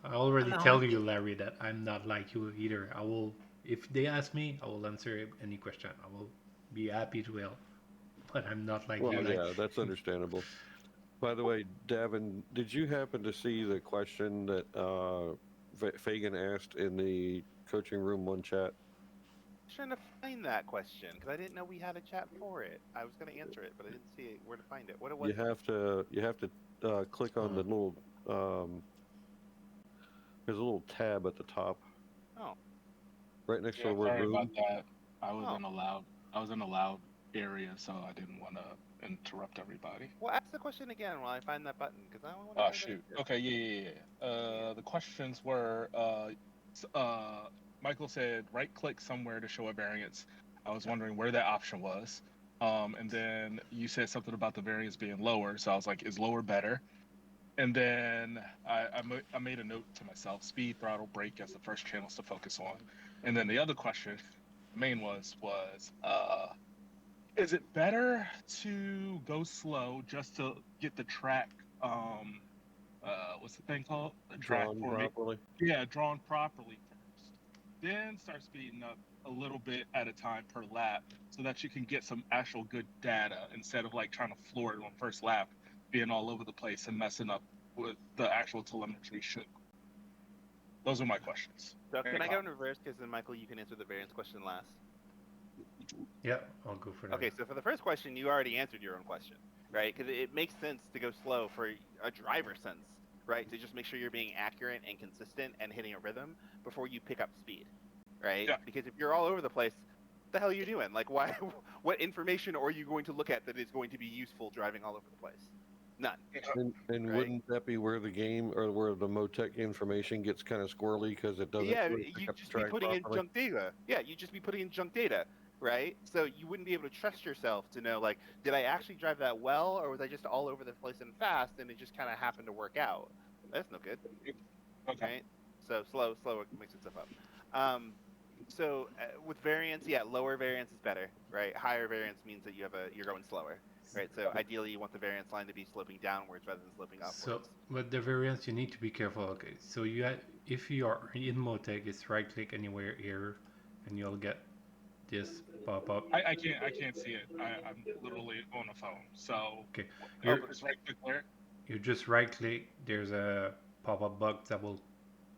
[SPEAKER 2] I already
[SPEAKER 6] No, I
[SPEAKER 2] tell
[SPEAKER 6] think-
[SPEAKER 2] you, Larry, that I'm not like you either. I will, if they ask me, I will answer any question. I will be happy to help, but I'm not like
[SPEAKER 1] Well,
[SPEAKER 2] you. Like,
[SPEAKER 1] yeah, that's understandable. By the way, Davin, did you happen to see the question that Fagan asked in the coaching room one chat?
[SPEAKER 4] Trying to find that question because I didn't know we had a chat for it. I was going to answer it, but I didn't see where to find it. What it was?
[SPEAKER 1] You have to click on the little there's a little tab at the top,
[SPEAKER 4] Oh,
[SPEAKER 1] right next to
[SPEAKER 8] Yeah,
[SPEAKER 1] the word
[SPEAKER 8] sorry
[SPEAKER 1] room.
[SPEAKER 8] about that. I was
[SPEAKER 4] Oh.
[SPEAKER 8] in a loud area, so I didn't want to interrupt everybody.
[SPEAKER 4] well, ask the question again while I find that button because I want to know
[SPEAKER 8] Oh
[SPEAKER 4] what
[SPEAKER 8] shoot.
[SPEAKER 4] it is.
[SPEAKER 8] Okay, yeah. The questions were Michael said right click somewhere to show a variance. I was wondering where that option was. And then you said something about the variance being lower, so I was like, is lower better? And then I made a note to myself: speed, throttle, brake as the first channels to focus on. And then the other question, the main was is it better to go slow just to get the track? What's the thing called? The track
[SPEAKER 1] Drawn
[SPEAKER 8] for me.
[SPEAKER 1] properly.
[SPEAKER 8] Yeah, drawn properly first. Then start speeding up a little bit at a time per lap, so that you can get some actual good data instead of like trying to floor it on first lap, being all over the place and messing up with the actual telemetry should. Those are my questions.
[SPEAKER 4] So
[SPEAKER 8] Any
[SPEAKER 4] can I go in
[SPEAKER 8] comments?
[SPEAKER 4] reverse? Because then Michael, you can answer the variance question last.
[SPEAKER 2] yeah, I'll go for that.
[SPEAKER 4] Okay, so for the first question, you already answered your own question, right? Because it makes sense to go slow for a driver sense, right? To just make sure you're being accurate and consistent and hitting a rhythm before you pick up speed, right?
[SPEAKER 8] Yeah.
[SPEAKER 4] Because if you're all over the place, what the hell are you doing? Like, why? What information are you going to look at that is going to be useful driving all over the place? None.
[SPEAKER 1] And
[SPEAKER 4] Right.
[SPEAKER 1] wouldn't that be where the game or where the Motec information gets kind of squirrely because it doesn't
[SPEAKER 4] Yeah,
[SPEAKER 1] really pick
[SPEAKER 4] you'd
[SPEAKER 1] up the
[SPEAKER 4] just be
[SPEAKER 1] track
[SPEAKER 4] putting in
[SPEAKER 1] properly?
[SPEAKER 4] junk data. Yeah, you'd just be putting in junk data, right? So you wouldn't be able to trust yourself to know, like, did I actually drive that well, or was I just all over the place and fast, and it just kind of happened to work out? That's no good,
[SPEAKER 8] Okay.
[SPEAKER 4] right? So slow mixes stuff up. So with variance, yeah, lower variance is better, right? Higher variance means that you're going slower, right? So ideally, you want the variance line to be sloping downwards rather than sloping upwards.
[SPEAKER 2] So, but the variance you need to be careful. Okay, so if you are in Motec, it's right click anywhere here, and you'll get this pop up.
[SPEAKER 8] I can't see it. I'm literally on a phone. So
[SPEAKER 2] Okay,
[SPEAKER 8] oh, it's right click where?
[SPEAKER 2] you just right click. There's a pop up box that will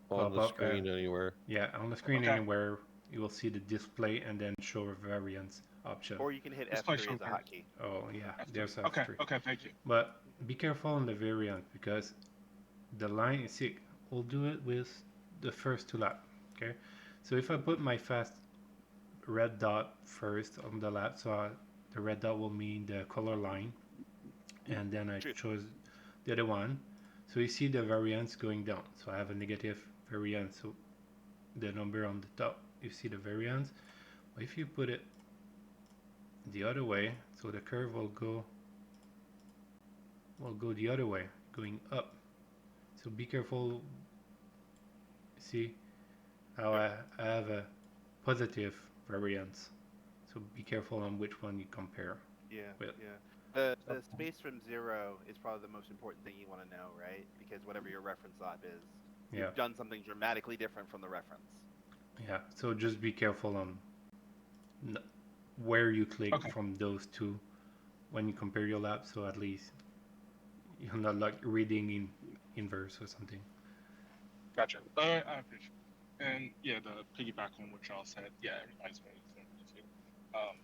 [SPEAKER 1] On
[SPEAKER 2] pop
[SPEAKER 1] the
[SPEAKER 2] up.
[SPEAKER 1] screen anywhere.
[SPEAKER 2] Yeah, on the screen
[SPEAKER 8] Okay.
[SPEAKER 2] anywhere, you will see the display and then show a variance option.
[SPEAKER 4] Or you can hit
[SPEAKER 8] Let's
[SPEAKER 4] F3
[SPEAKER 8] play
[SPEAKER 4] as a
[SPEAKER 8] showcase.
[SPEAKER 4] hotkey.
[SPEAKER 2] Oh yeah,
[SPEAKER 8] F3.
[SPEAKER 2] there's
[SPEAKER 8] Okay.
[SPEAKER 2] F3.
[SPEAKER 8] Okay. Thank you.
[SPEAKER 2] But be careful on the variant because the line is sick. We'll do it with the first two lap. Okay, so if I put my fast red dot first on the lap. So the red dot will mean the color line, and then I
[SPEAKER 4] Truth.
[SPEAKER 2] chose the other one. So you see the variance going down. So I have a negative variance. So the number on the top, you see the variance. But if you put it the other way, so the curve will go the other way, going up. So be careful. See how I have a positive variance. So be careful on which one you compare.
[SPEAKER 4] Yeah,
[SPEAKER 2] With.
[SPEAKER 4] yeah. The space from 0 is probably the most important thing you want to know, right? Because whatever your reference lap is,
[SPEAKER 2] Yeah.
[SPEAKER 4] you've done something dramatically different from the reference.
[SPEAKER 2] Yeah. So just be careful on where you click from those two when you compare your laps. So at least you're not like reading in inverse or something.
[SPEAKER 8] Gotcha. I appreciate it. And yeah, the piggyback on what y'all said, yeah, everybody's very informative too.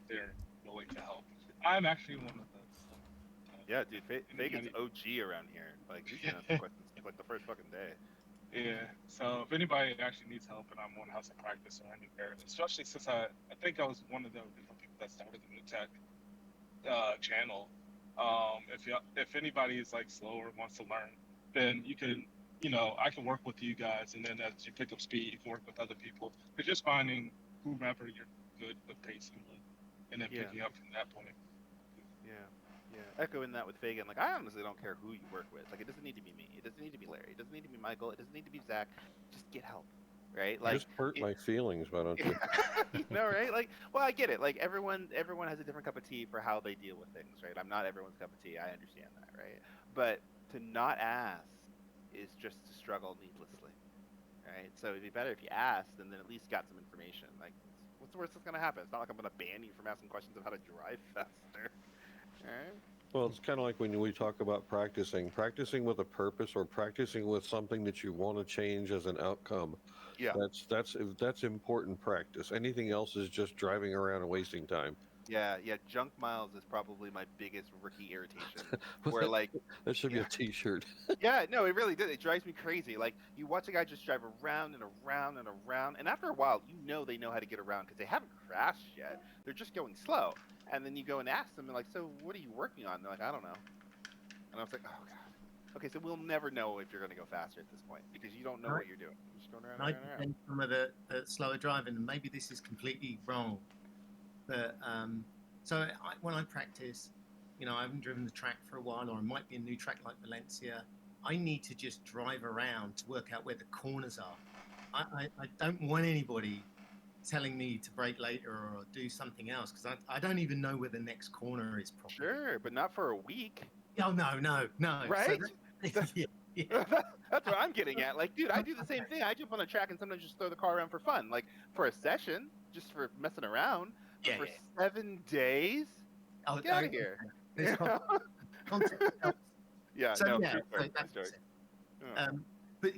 [SPEAKER 8] They're willing to help. I'm actually one of those.
[SPEAKER 4] Yeah, dude, Fagan's OG around here. Like, he's gonna answer questions like the first fucking day.
[SPEAKER 8] Yeah, so if anybody actually needs help and I'm on how to practice or anywhere, especially since I think I was one of the original people that started the Motec channel. If anybody is like slow or wants to learn, then you can, I can work with you guys, and then as you pick up speed, you can work with other people. But just finding whomever you're good with pacing with, and then picking up from that point.
[SPEAKER 4] Yeah. Echoing that with Fagan, like, I honestly don't care who you work with. Like, it doesn't need to be me. It doesn't need to be Larry. It doesn't need to be Michael. It doesn't need to be Zach. Just get help, right? Like,
[SPEAKER 1] just hurt my feelings, why don't you?
[SPEAKER 4] you know, right? Like, well, I get it. Like, everyone has a different cup of tea for how they deal with things, right? I'm not everyone's cup of tea. I understand that, right? But to not ask is just to struggle needlessly, right? So it'd be better if you asked and then at least got some information. Like, what's the worst that's gonna happen? It's not like I'm gonna ban you from asking questions of how to drive faster. All right.
[SPEAKER 1] Well, it's kind of like when we talk about practicing with a purpose or practicing with something that you want to change as an outcome.
[SPEAKER 4] Yeah.
[SPEAKER 1] That's important practice. Anything else is just driving around and wasting time.
[SPEAKER 4] Yeah. Junk miles is probably my biggest rookie irritation.
[SPEAKER 1] Well,
[SPEAKER 4] where like
[SPEAKER 1] that should be a T-shirt.
[SPEAKER 4] Yeah, no, it really did. It drives me crazy. Like, you watch a guy just drive around and around and around, and after a while, you know they know how to get around because they haven't crashed yet. They're just going slow. And then you go and ask them, and like, so what are you working on? And they're like, I don't know. And I was like, oh god. Okay, so we'll never know if you're going to go faster at this point because you don't know what you're doing. You're just going around.
[SPEAKER 6] And some of the slower driving, and maybe this is completely wrong, but when I practice, I haven't driven the track for a while, or it might be a new track like Valencia. I need to just drive around to work out where the corners are. I don't want anybody telling me to brake later or do something else because I don't even know where the next corner is properly.
[SPEAKER 4] Sure, but not for a week.
[SPEAKER 6] Oh, no.
[SPEAKER 4] Right?
[SPEAKER 6] So
[SPEAKER 4] yeah. That's what I'm getting at. Like, dude, I do the same thing. I jump on a track and sometimes just throw the car around for fun. Like, for a session, just for messing around. But for 7 days? Get out of here.
[SPEAKER 6] Context helps.
[SPEAKER 4] Yeah,
[SPEAKER 6] so,
[SPEAKER 4] no,
[SPEAKER 6] yeah,
[SPEAKER 4] true story.
[SPEAKER 6] But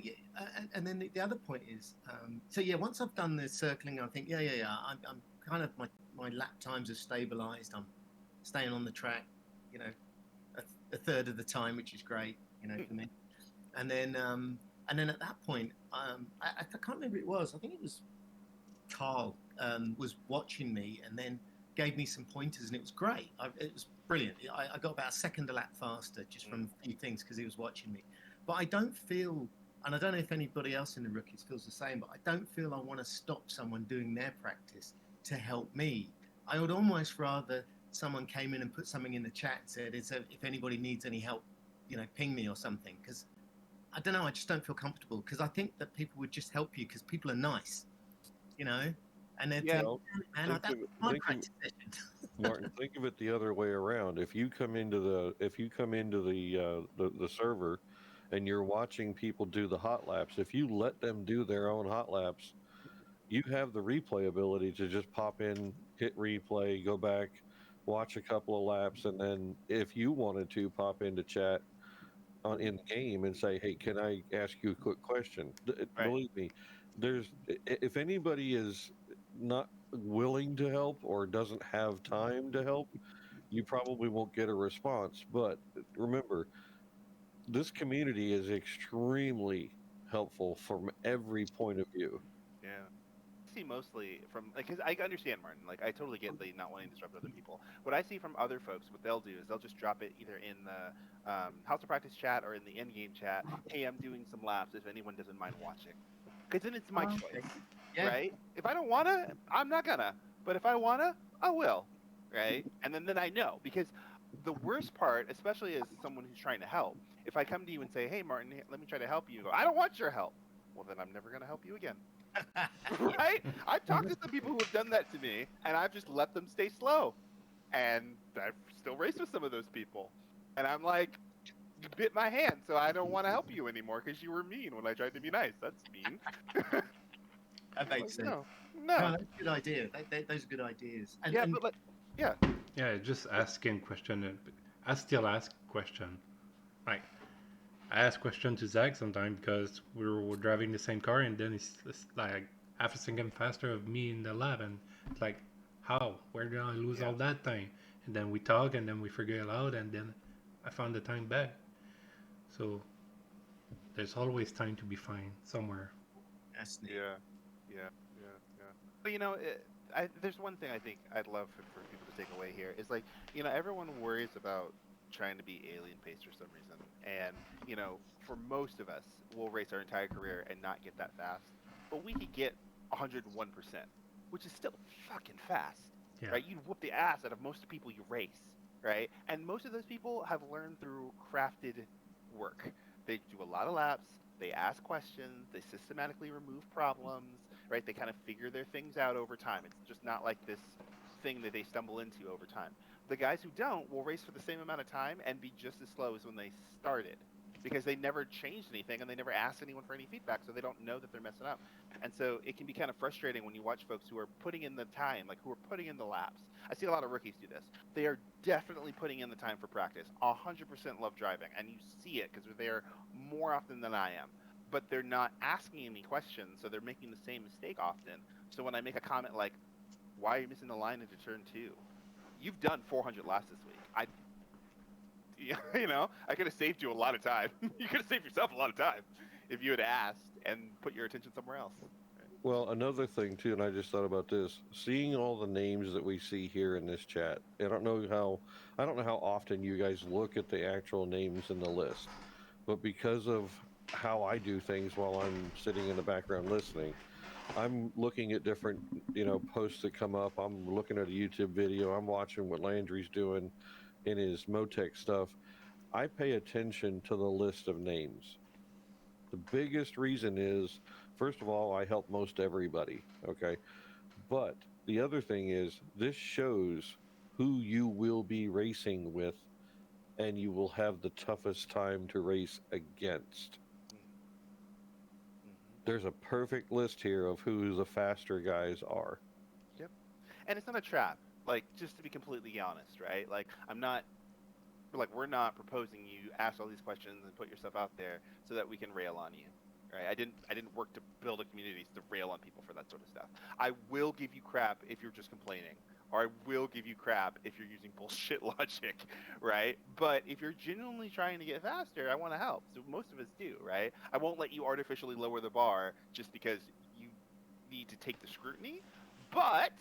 [SPEAKER 6] and then the other point is, once I've done the circling, I think, I'm kind of my lap times have stabilized. I'm staying on the track, a third of the time, which is great, for me. And then at that point, I can't remember who it was. I think it was Carl was watching me and then gave me some pointers, and it was great. It was brilliant. I got about a second a lap faster just from a few things because he was watching me. But I don't feel, and I don't know if anybody else in the rookies feels the same, but I don't feel I want to stop someone doing their practice to help me. I would almost rather someone came in and put something in the chat and said, if anybody needs any help, ping me or something. Because I don't know, I just don't feel comfortable because I think that people would just help you because people are nice, and then
[SPEAKER 1] Martin, think of it the other way around. If you come into the server and you're watching people do the hot laps, if you let them do their own hot laps, you have the replay ability to just pop in, hit replay, go back, watch a couple of laps, and then if you wanted to pop into chat in the game and say, hey, can I ask you a quick question?
[SPEAKER 4] Right.
[SPEAKER 1] Believe me, if anybody is not willing to help or doesn't have time to help, you probably won't get a response. But remember, this community is extremely helpful from every point of view.
[SPEAKER 4] Yeah. see mostly from like, cause I understand Martin. Like, I totally get the not wanting to disrupt other people. What I see from other folks, what they'll do is they'll just drop it either in the house of practice chat or in the end game chat. Hey, I'm doing some laps. If anyone doesn't mind watching, because then it's my
[SPEAKER 6] Okay.
[SPEAKER 4] choice,
[SPEAKER 6] Yeah.
[SPEAKER 4] right? If I don't wanna, I'm not gonna. But if I wanna, I will, right? And then I know because the worst part, especially as someone who's trying to help, if I come to you and say, "Hey, Martin, let me try to help you," you go, "I don't want your help." Well, then I'm never gonna help you again. Right? I've talked to some people who have done that to me, and I've just let them stay slow. And I've still raced with some of those people. And I'm like, you bit my hand, so I don't want to help you anymore because you were mean when I tried to be nice. That's mean.
[SPEAKER 6] That makes sense.
[SPEAKER 4] No,
[SPEAKER 6] No,
[SPEAKER 4] no.
[SPEAKER 6] that's a good idea. Those are good ideas. And,
[SPEAKER 4] Yeah,
[SPEAKER 6] and
[SPEAKER 4] but like, yeah,
[SPEAKER 2] Yeah, just asking question. I still ask question. Like I ask question to Zach sometimes because we're driving the same car, and then it's like half a second faster of me in the lab, and it's like, how? Where did I lose
[SPEAKER 4] yeah.
[SPEAKER 2] all that time? And then we talk, and then we figure it out, and then I found the time back. So there's always time to be fine somewhere.
[SPEAKER 6] that's neat.
[SPEAKER 4] Yeah. But there's one thing I think I'd love for people to take away here is like, everyone worries about trying to be alien paced for some reason, and for most of us, we'll race our entire career and not get that fast, but we could get 101%, which is still fucking fast,
[SPEAKER 2] Yeah.
[SPEAKER 4] right? You'd whoop the ass out of most of the people you race, right? And most of those people have learned through crafted work. They do a lot of laps. They ask questions. They systematically remove problems, right? They kind of figure their things out over time. It's just not like this thing that they stumble into over time. The guys who don't will race for the same amount of time and be just as slow as when they started because they never changed anything and they never asked anyone for any feedback, so they don't know that they're messing up. And so it can be kind of frustrating when you watch folks who are putting in the time, like who are putting in the laps. I see a lot of rookies do this. They are definitely putting in the time for practice. 100% love driving, and you see it because they're there more often than I am. But they're not asking any questions, so they're making the same mistake often. So when I make a comment like, "Why are you missing the line into turn 2?" You've done 400 laps this week. I could have saved you a lot of time. You could have saved yourself a lot of time if you had asked and put your attention somewhere else.
[SPEAKER 1] Well, another thing too, and I just thought about this: seeing all the names that we see here in this chat. I don't know how often you guys look at the actual names in the list, but because of how I do things while I'm sitting in the background listening, I'm looking at different, posts that come up. I'm looking at a YouTube video. I'm watching what Landry's doing in his Motec stuff. I pay attention to the list of names. The biggest reason is, first of all, I help most everybody. Okay. But the other thing is, this shows who you will be racing with and you will have the toughest time to race against. There's a perfect list here of who the faster guys are.
[SPEAKER 4] Yep. And it's not a trap. Like, just to be completely honest, right? Like, we're not proposing you ask all these questions and put yourself out there so that we can rail on you. Right? I didn't work to build a community to rail on people for that sort of stuff. I will give you crap if you're just complaining, or I will give you crap if you're using bullshit logic, right? But if you're genuinely trying to get faster, I want to help. So most of us do, right? I won't let you artificially lower the bar just because you need to take the scrutiny. But,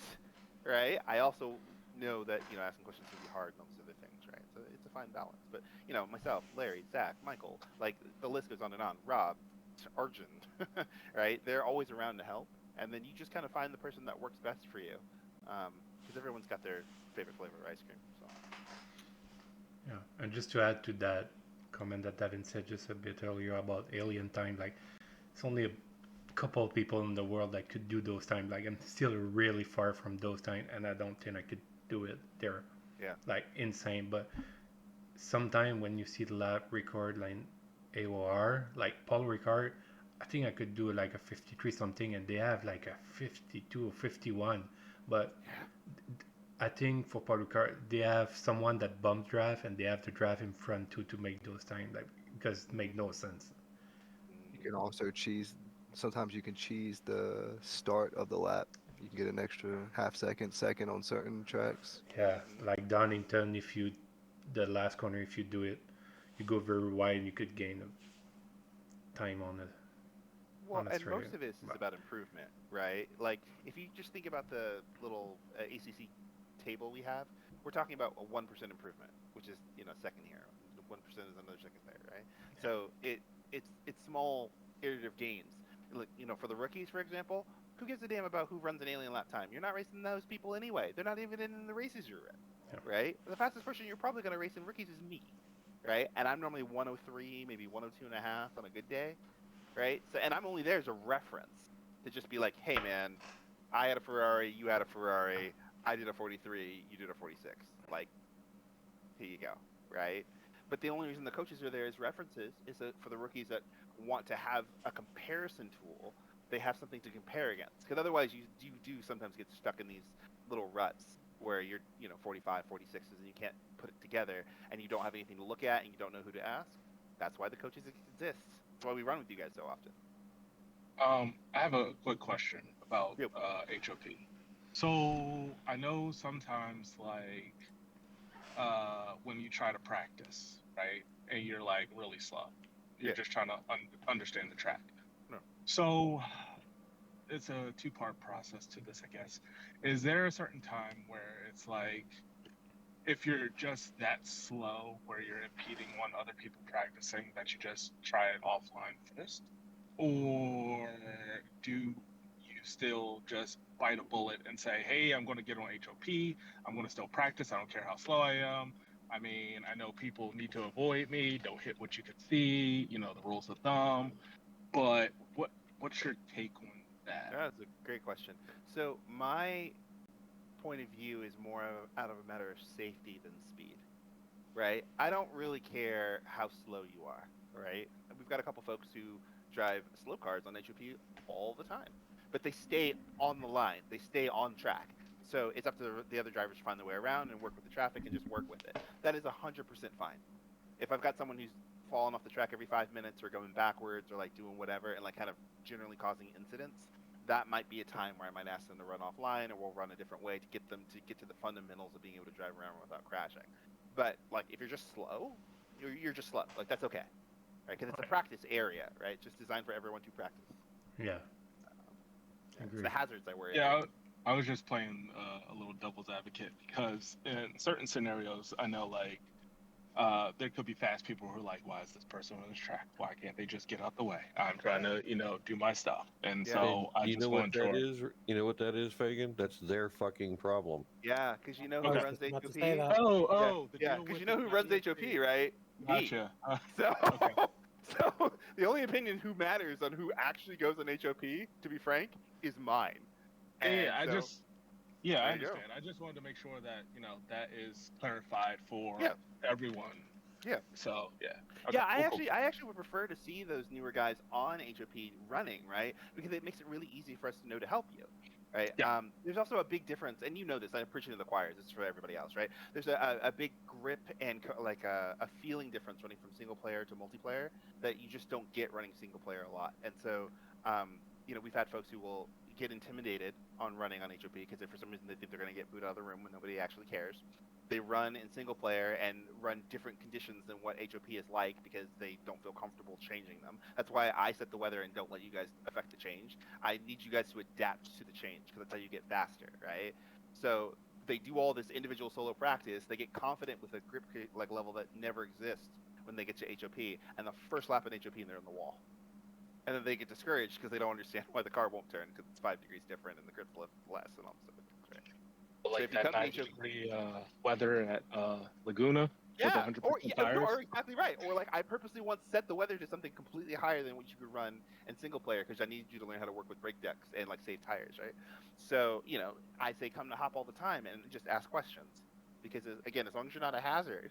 [SPEAKER 4] right, I also know that, asking questions can be hard and all these other things, right? So it's a fine balance. But, myself, Larry, Zach, Michael, like the list goes on and on. Rob, Arjun, right? They're always around to help, and then you just kind of find the person that works best for you, because everyone's got their favorite flavor of ice cream. So.
[SPEAKER 2] Yeah, and just to add to that comment that Davin said just a bit earlier about alien time, like it's only a couple of people in the world that could do those times. Like I'm still really far from those times, and I don't think I could do it. They're like insane. But sometime when you see the lap record like AOR, like Paul Ricard, I think I could do like a 53 something, and they have like a 52 or 51. But I think for Paul Ricard, they have someone that bump draft, and they have to draft in front too to make those times, like because it make no sense.
[SPEAKER 5] You can also cheese. Sometimes you can cheese the start of the lap. You can get an extra half second on certain tracks.
[SPEAKER 2] Yeah, like Donington, if you the last corner, if you do it, you go very wide, you could gain time on it.
[SPEAKER 4] Well,
[SPEAKER 2] on a
[SPEAKER 4] and
[SPEAKER 2] straight.
[SPEAKER 4] most of this is
[SPEAKER 2] But
[SPEAKER 4] about improvement, right? Like, if you just think about the little ACC table we have, we're talking about a 1% improvement, which is, second here. 1% is another second there, right? So it's small iterative gains. Look, for the rookies, for example, who gives a damn about who runs an alien lap time? You're not racing those people anyway. They're not even in the races you're in,
[SPEAKER 2] Yeah.
[SPEAKER 4] right? The fastest person you're probably going to race in rookies is me, right? And I'm normally 103, maybe 102 and a half on a good day, right? So, and I'm only there as a reference to just be like, hey man, I had a Ferrari, you had a Ferrari, I did a 43, you did a 46. Like, here you go, right? But the only reason the coaches are there as references is that for the rookies that want to have a comparison tool, they have something to compare against. Because otherwise, you do sometimes get stuck in these little ruts where you're 45, 46s, and you can't put it together, and you don't have anything to look at, and you don't know who to ask. That's why the coaches exist. That's why we run with you guys so often.
[SPEAKER 8] I have a quick question about
[SPEAKER 4] Yep.
[SPEAKER 8] HOP. So I know sometimes like when you try to practice, right, and you're like really slow, you're just trying to understand the track.
[SPEAKER 4] No.
[SPEAKER 8] So it's a two-part process to this, I guess. Is there a certain time where it's like, if you're just that slow where you're impeding on other people practicing, that you just try it offline first? Or do you still just bite a bullet and say, hey, I'm going to get on HOP, I'm going to still practice, I don't care how slow I am. I mean, I know people need to avoid me, don't hit what you can see, the rules of thumb. But what's your take on that?
[SPEAKER 4] That's a great question. So my point of view is more out of a matter of safety than speed, right? I don't really care how slow you are, right? We've got a couple folks who drive slow cars on HOP all the time, but they stay on the line, they stay on track. So it's up to the other drivers to find their way around and work with the traffic and just work with it. That is 100% fine. If I've got someone who's falling off the track every 5 minutes or going backwards or like doing whatever and like kind of generally causing incidents, that might be a time where I might ask them to run offline, or we'll run a different way to get them to get to the fundamentals of being able to drive around without crashing. But like if you're just slow, you're just slow. Like that's okay, right? Because it's a practice area, right? Just designed for everyone to practice.
[SPEAKER 2] yeah,
[SPEAKER 4] It's the hazards I worry
[SPEAKER 8] Yeah,
[SPEAKER 4] about.
[SPEAKER 8] I was just playing a little devil's advocate because in certain scenarios, I know like there could be fast people who are like, why is this person on this track? Why can't they just get out the way? I'm trying to, do my stuff. And
[SPEAKER 4] Yeah.
[SPEAKER 8] so I
[SPEAKER 1] You
[SPEAKER 8] just
[SPEAKER 1] know what
[SPEAKER 8] want
[SPEAKER 1] that
[SPEAKER 8] your.
[SPEAKER 1] is? You know what that is, Fagan? That's their fucking problem.
[SPEAKER 4] Yeah, because you know
[SPEAKER 9] I
[SPEAKER 4] who
[SPEAKER 9] was
[SPEAKER 8] Okay.
[SPEAKER 4] runs
[SPEAKER 9] just about to
[SPEAKER 4] HOP?
[SPEAKER 9] say that.
[SPEAKER 8] The
[SPEAKER 4] Yeah,
[SPEAKER 8] deal
[SPEAKER 4] because
[SPEAKER 8] with
[SPEAKER 4] you know who
[SPEAKER 8] the
[SPEAKER 4] runs
[SPEAKER 8] ESP.
[SPEAKER 4] HOP, right? Me.
[SPEAKER 8] Gotcha.
[SPEAKER 4] So,
[SPEAKER 8] Okay.
[SPEAKER 4] so the only opinion who matters on who actually goes on HOP, to be frank, is mine. And
[SPEAKER 8] I
[SPEAKER 4] so,
[SPEAKER 8] just. Yeah, I
[SPEAKER 4] there you go.
[SPEAKER 8] understand. I just wanted to make sure that that is clarified for
[SPEAKER 4] Yeah.
[SPEAKER 8] everyone.
[SPEAKER 4] Yeah.
[SPEAKER 8] So yeah. Okay,
[SPEAKER 4] Yeah, I
[SPEAKER 8] cool.
[SPEAKER 4] actually would prefer to see those newer guys on HOP running, right? Because it makes it really easy for us to know to help you, right?
[SPEAKER 8] Yeah.
[SPEAKER 4] There's also a big difference, and you know this. I'm preaching to the choir. This is for everybody else, right? There's a big grip and like a feeling difference running from single player to multiplayer that you just don't get running single player a lot. And so, we've had folks who will get intimidated on running on HOP because for some reason they think they're going to get booted out of the room when nobody actually cares. They run in single player and run different conditions than what HOP is like because they don't feel comfortable changing them. That's why I set the weather and don't let you guys affect the change. I need you guys to adapt to the change because that's how you get faster, right? So they do all this individual solo practice. They get confident with a grip like level that never exists when they get to HOP, and the first lap in HOP and they're in the wall. And then they get discouraged because they don't understand why the car won't turn because it's 5 degrees different and the grip's less and all this other things, right?
[SPEAKER 8] Like
[SPEAKER 4] if you
[SPEAKER 8] that
[SPEAKER 4] come to
[SPEAKER 8] 90-degree weather at Laguna with 100% tires.
[SPEAKER 4] or exactly right. Or like I purposely once set the weather to something completely higher than what you could run in single player because I needed you to learn how to work with brake decks and like save tires, right? So I say come to hop all the time and just ask questions because again, as long as you're not a hazard,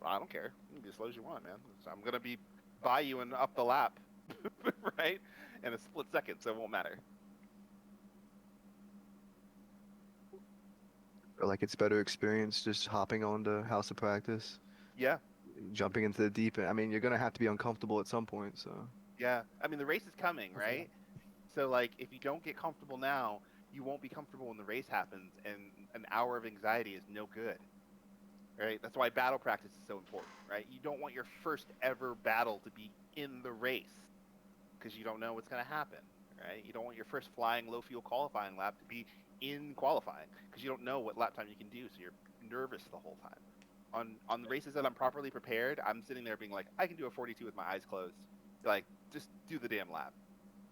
[SPEAKER 4] well, I don't care. You can be as slow as you want, man. So I'm gonna be by you and up the lap, right? In a split second, so it won't matter.
[SPEAKER 5] Or like it's better experience just hopping onto House of Practice,
[SPEAKER 4] Yeah.
[SPEAKER 5] jumping into the deep end. I mean, you're gonna have to be uncomfortable at some point. So
[SPEAKER 4] Yeah. I mean, the race is coming, right? So like, if you don't get comfortable now, you won't be comfortable when the race happens, and an hour of anxiety is no good. Right? That's why battle practice is so important, right? You don't want your first ever battle to be in the race. because you don't know what's going to happen, right? You don't want your first flying low fuel qualifying lap to be in qualifying because you don't know what lap time you can do, so you're nervous the whole time. On the races that I'm properly prepared, I'm sitting there being like, I can do a 42 with my eyes closed. Like, just do the damn lap,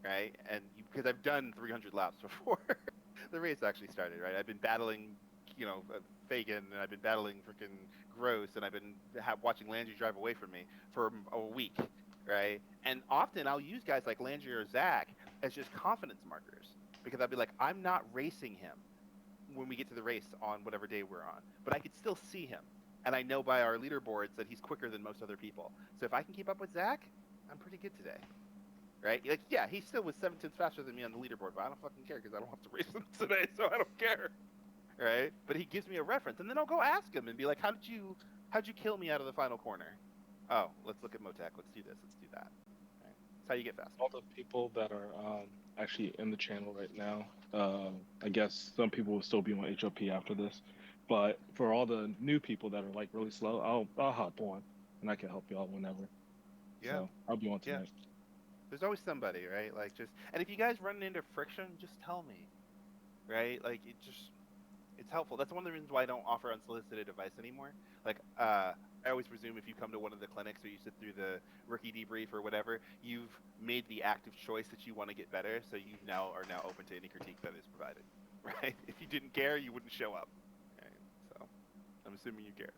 [SPEAKER 4] right? And because I've done 300 laps before the race actually started, right? I've been battling, Fagan, and I've been battling freaking Gross, and I've been watching Landry drive away from me for a week, right? And often I'll use guys like Landry or Zach as just confidence markers because I'll be like, I'm not racing him when we get to the race on whatever day we're on, but I could still see him. And I know by our leaderboards that he's quicker than most other people. So if I can keep up with Zach, I'm pretty good today. Right? Like, yeah, he still was 7 tenths faster than me on the leaderboard, but I don't fucking care because I don't have to race him today, so I don't care. Right? But he gives me a reference, and then I'll go ask him and be like, how'd you kill me out of the final corner? Oh, let's look at Motec. Let's do this. Let's do that. Right? That's how you get faster.
[SPEAKER 8] All the people that are actually in the channel right now, I guess some people will still be on HOP after this, but for all the new people that are like really slow, I'll hop on and I can help y'all whenever.
[SPEAKER 4] Yeah.
[SPEAKER 8] So I'll be on tonight.
[SPEAKER 4] Yeah. There's always somebody, right? Like and if you guys run into friction, just tell me, right? Like it's helpful. That's one of the reasons why I don't offer unsolicited advice anymore. Like, I always presume if you come to one of the clinics or you sit through the rookie debrief or whatever, you've made the active choice that you want to get better. So you are now open to any critique that is provided, right? If you didn't care, you wouldn't show up. Right? So I'm assuming you care.